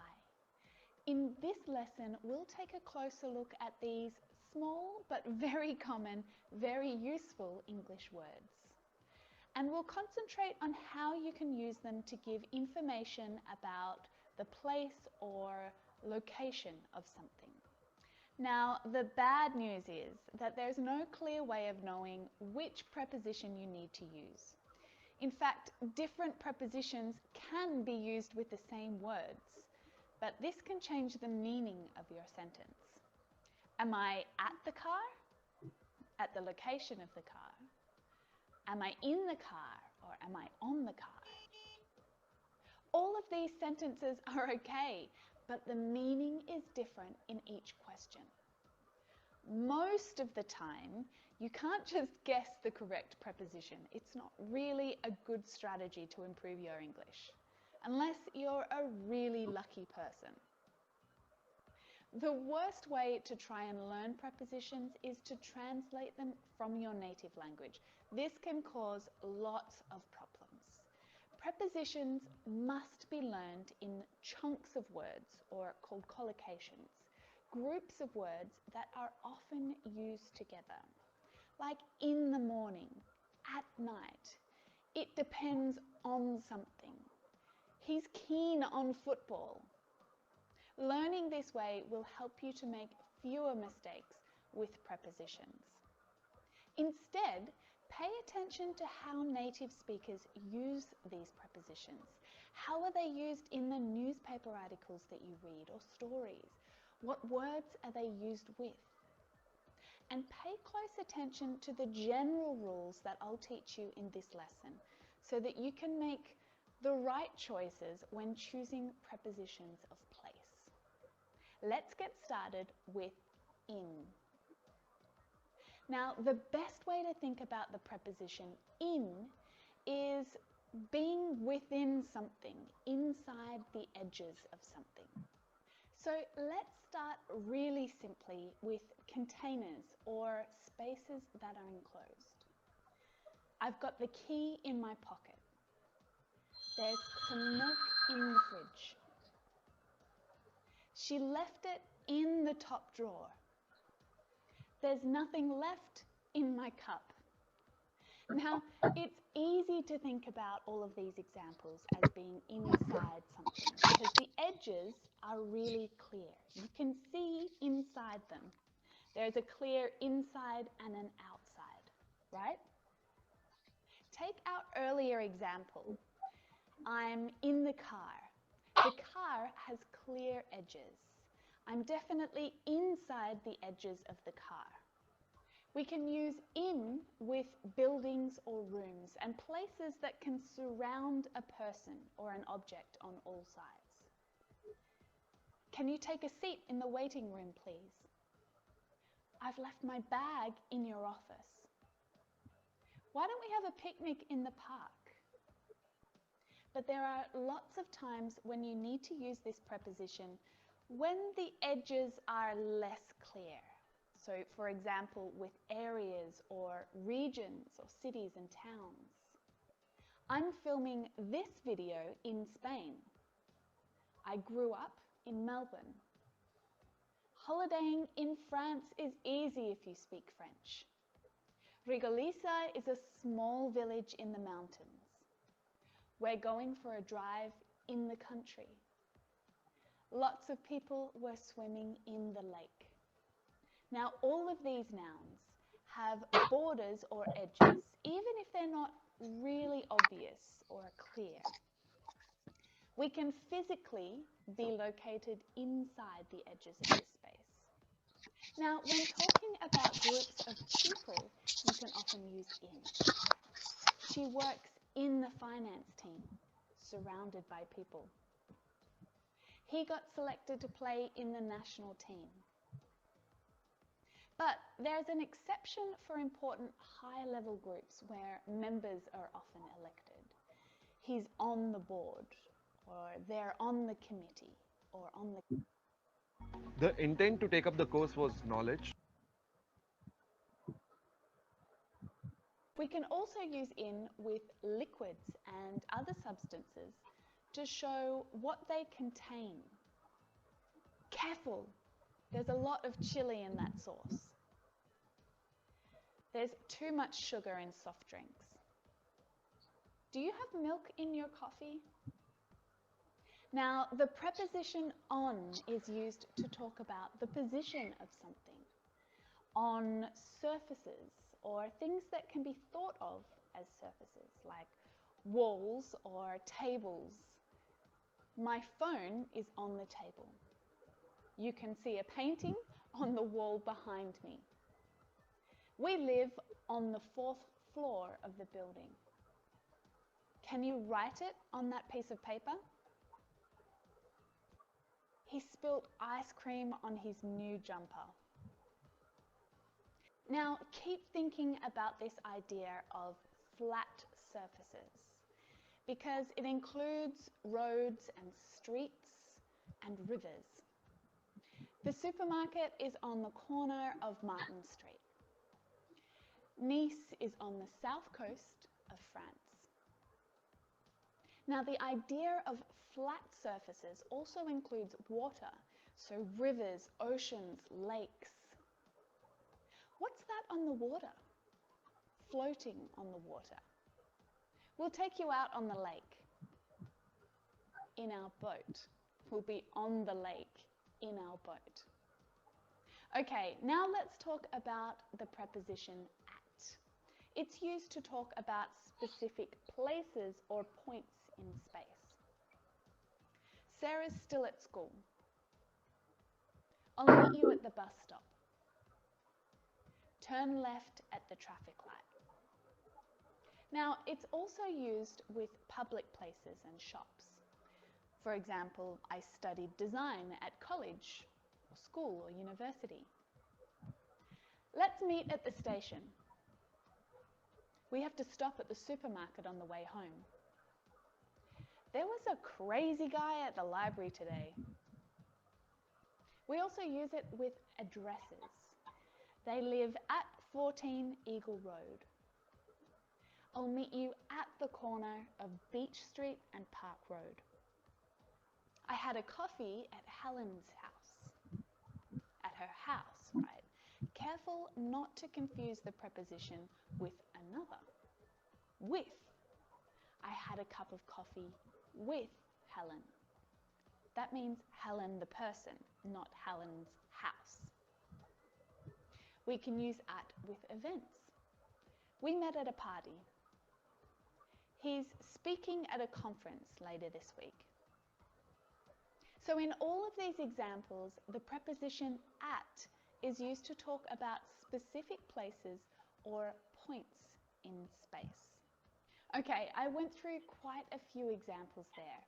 In this lesson, we'll take a closer look at these small but very common, very useful English words. And we'll concentrate on how you can use them to give information about the place or location of something. Now, the bad news is that there's no clear way of knowing which preposition you need to use. In fact, different prepositions can be used with the same words, but this can change the meaning of your sentence. Am I at the car? At the location of the car? Am I in the car or am I on the car? All of these sentences are okay, but the meaning is different in each question. Most of the time, you can't just guess the correct preposition. It's not really a good strategy to improve your English, unless you're a really lucky person. The worst way to try and learn prepositions is to translate them from your native language. This can cause lots of problems. Prepositions must be learned in chunks of words, or called collocations, groups of words that are often used together, like in the morning, at night. It depends on something. He's keen on football. Learning this way will help you to make fewer mistakes with prepositions. Instead, pay attention to how native speakers use these prepositions. How are they used in the newspaper articles that you read or stories? What words are they used with? And pay close attention to the general rules that I'll teach you in this lesson so that you can make the right choices when choosing prepositions of place. Let's get started with in. Now, the best way to think about the preposition in is being within something, inside the edges of something. So let's start really simply with containers or spaces that are enclosed. I've got the key in my pocket. There's some milk in the fridge. She left it in the top drawer. There's nothing left in my cup. Now, it's easy to think about all of these examples as being inside something because the edges are really clear. You can see inside them. There's a clear inside and an outside, right? Take our earlier example. I'm in the car. The car has clear edges. I'm definitely inside the edges of the car. We can use in with buildings or rooms and places that can surround a person or an object on all sides. Can you take a seat in the waiting room, please? I've left my bag in your office. Why don't we have a picnic in the park? But there are lots of times when you need to use this preposition when the edges are less clear. So, for example, with areas or regions or cities and towns. I'm filming this video in Spain. I grew up in Melbourne. Holidaying in France is easy if you speak French. Rigolisa is a small village in the mountains. We're going for a drive in the country. Lots of people were swimming in the lake. Now, all of these nouns have borders or edges, even if they're not really obvious or clear. We can physically be located inside the edges of this space. Now, when talking about groups of people, you can often use in. She works in the finance team, surrounded by people. He got selected to play in the national team. But there's an exception for important high-level groups where members are often elected. He's on the board, or they're on the committee, or on the... The intent to take up the course was knowledge. We can also use in with liquids and other substances to show what they contain. Careful, there's a lot of chili in that sauce. There's too much sugar in soft drinks. Do you have milk in your coffee? Now, the preposition on is used to talk about the position of something on surfaces or things that can be thought of as surfaces, like walls or tables. My phone is on the table. You can see a painting on the wall behind me. We live on the 4th floor of the building. Can you write it on that piece of paper? He spilt ice cream on his new jumper. Now, keep thinking about this idea of flat surfaces because it includes roads and streets and rivers. The supermarket is on the corner of Martin Street. Nice is on the south coast of France. Now, the idea of flat surfaces also includes water, so rivers, oceans, lakes. What's that on the water? Floating on the water. We'll take you out on the lake in our boat. We'll be on the lake in our boat. Okay, now let's talk about the preposition at. It's used to talk about specific places or points in space. Sarah's still at school. I'll meet you at the bus stop. Turn left at the traffic light. Now, it's also used with public places and shops. For example, I studied design at college, or school, or university. Let's meet at the station. We have to stop at the supermarket on the way home. There was a crazy guy at the library today. We also use it with addresses. They live at 14 Eagle Road. I'll meet you at the corner of Beach Street and Park Road. I had a coffee at Helen's house. At her house, right? Careful not to confuse the preposition with another. With. I had a cup of coffee with Helen. That means Helen the person, not Helen's house. We can use at with events. We met at a party. He's speaking at a conference later this week. So in all of these examples, the preposition at is used to talk about specific places or points in space. Okay, I went through quite a few examples there,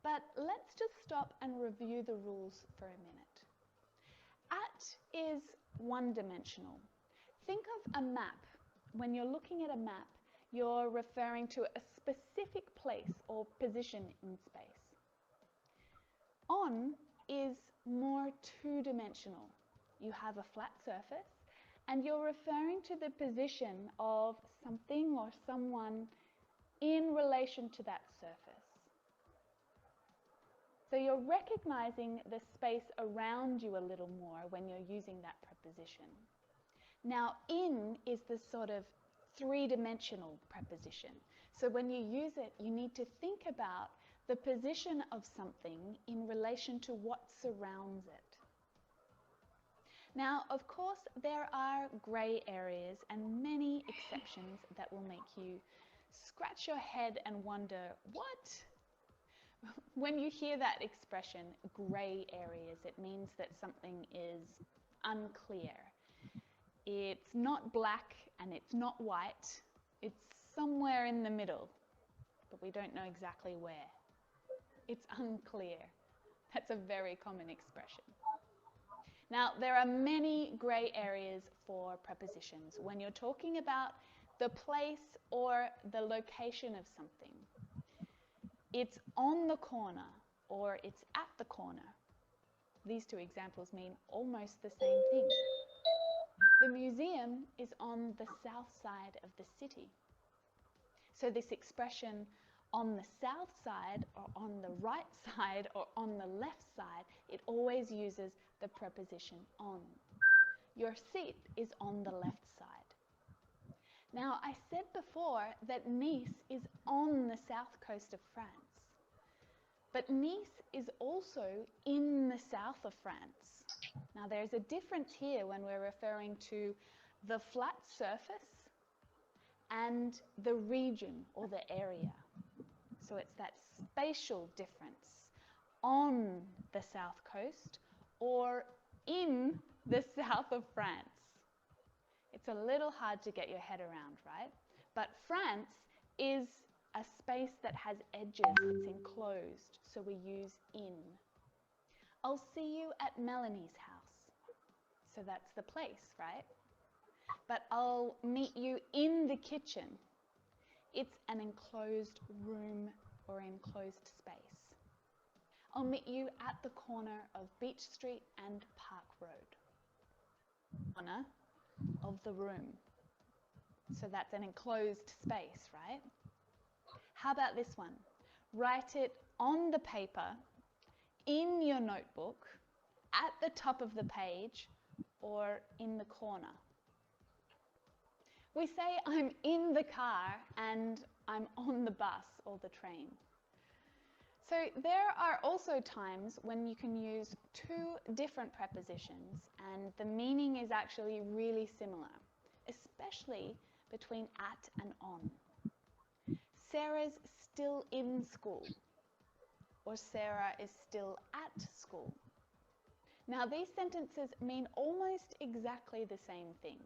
but let's just stop and review the rules for a minute. At is one-dimensional. Think of a map. When you're looking at a map, you're referring to a specific place or position in space. On is more two-dimensional. You have a flat surface and you're referring to the position of something or someone in relation to that surface. So you're recognizing the space around you a little more when you're using that preposition. Now, in is the sort of three-dimensional preposition. So when you use it, you need to think about the position of something in relation to what surrounds it. Now, of course, there are grey areas and many exceptions that will make you scratch your head and wonder, what? When you hear that expression, grey areas, it means that something is unclear. It's not black and it's not white. It's somewhere in the middle, but we don't know exactly where. It's unclear. That's a very common expression. Now, there are many grey areas for prepositions when you're talking about the place or the location of something. It's on the corner or it's at the corner. These two examples mean almost the same thing. The museum is on the south side of the city. So this expression on the south side or on the right side or on the left side, it always uses the preposition on. Your seat is on the left side. Now, I said before that Nice is on the south coast of France. But Nice is also in the south of France. Now, there's a difference here when we're referring to the flat surface and the region or the area. So it's that spatial difference on the south coast or in the south of France. It's a little hard to get your head around, right? But France is a space that has edges, it's enclosed, so we use in. I'll see you at Melanie's house. So that's the place, right? But I'll meet you in the kitchen. It's an enclosed room or enclosed space. I'll meet you at the corner of Beach Street and Park Road. Corner of the room. So that's an enclosed space, right? How about this one? Write it on the paper, in your notebook, at the top of the page, or in the corner. We say I'm in the car and I'm on the bus or the train. So there are also times when you can use two different prepositions and the meaning is actually really similar, especially between at and on. Sarah's still in school, or Sarah is still at school. Now these sentences mean almost exactly the same thing.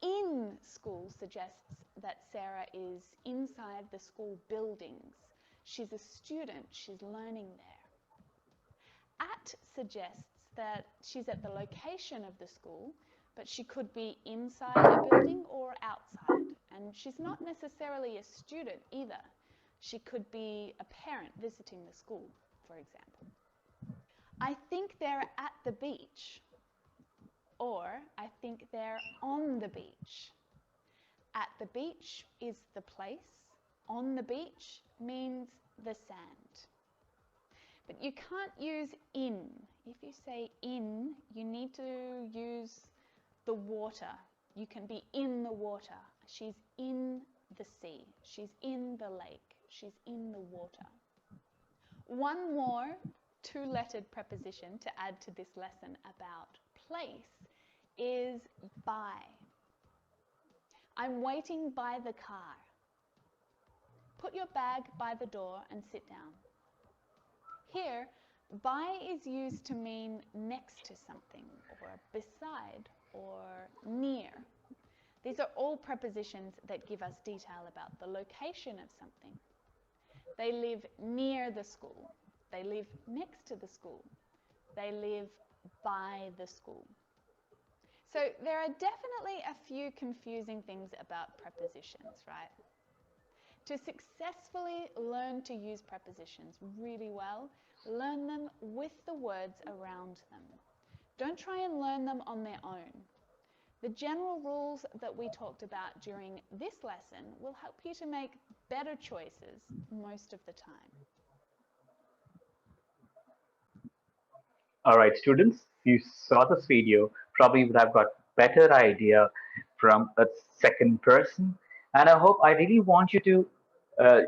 In school suggests that Sarah is inside the school buildings. She's a student, she's learning there. At suggests that she's at the location of the school, but she could be inside a building or outside. And she's not necessarily a student either. She could be a parent visiting the school, for example. I think they're at the beach. Or, I think they're on the beach. At the beach is the place. On the beach means the sand. But you can't use in. If you say in, you need to use the water. You can be in the water. She's in the sea. She's in the lake. She's in the water. One more two-lettered preposition to add to this lesson about place is by. I'm waiting by the car. Put your bag by the door and sit down. Here, by is used to mean next to something, or beside, or near. These are all prepositions that give us detail about the location of something. They live near the school. They live next to the school. They live by the school. So there are definitely a few confusing things about prepositions, right? To successfully learn to use prepositions really well, learn them with the words around them. Don't try and learn them on their own. The general rules that we talked about during this lesson will help you to make better choices most of the time. All right, students, if you saw this video, probably would have got better idea from a second person. And I really want you to uh,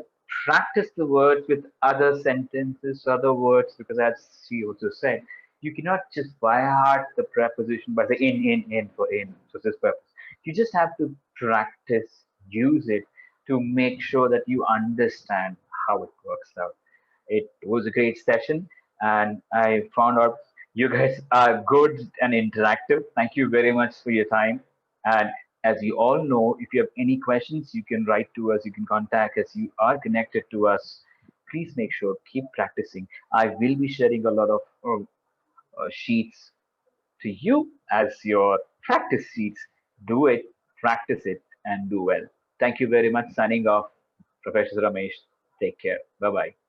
practice the words with other sentences, other words, because as she also said, you cannot just by heart the preposition by saying in for in, for this purpose. You just have to practice, use it to make sure that you understand how it works out. It was a great session, and I found out you guys are good and interactive. Thank you very much for your time. And as you all know, if you have any questions, you can write to us, you can contact us, you are connected to us. Please make sure, keep practicing. I will be sharing a lot of sheets to you as your practice sheets. Do it, practice it, and do well. Thank you very much. Signing off, Professor Ramesh. Take care. Bye bye.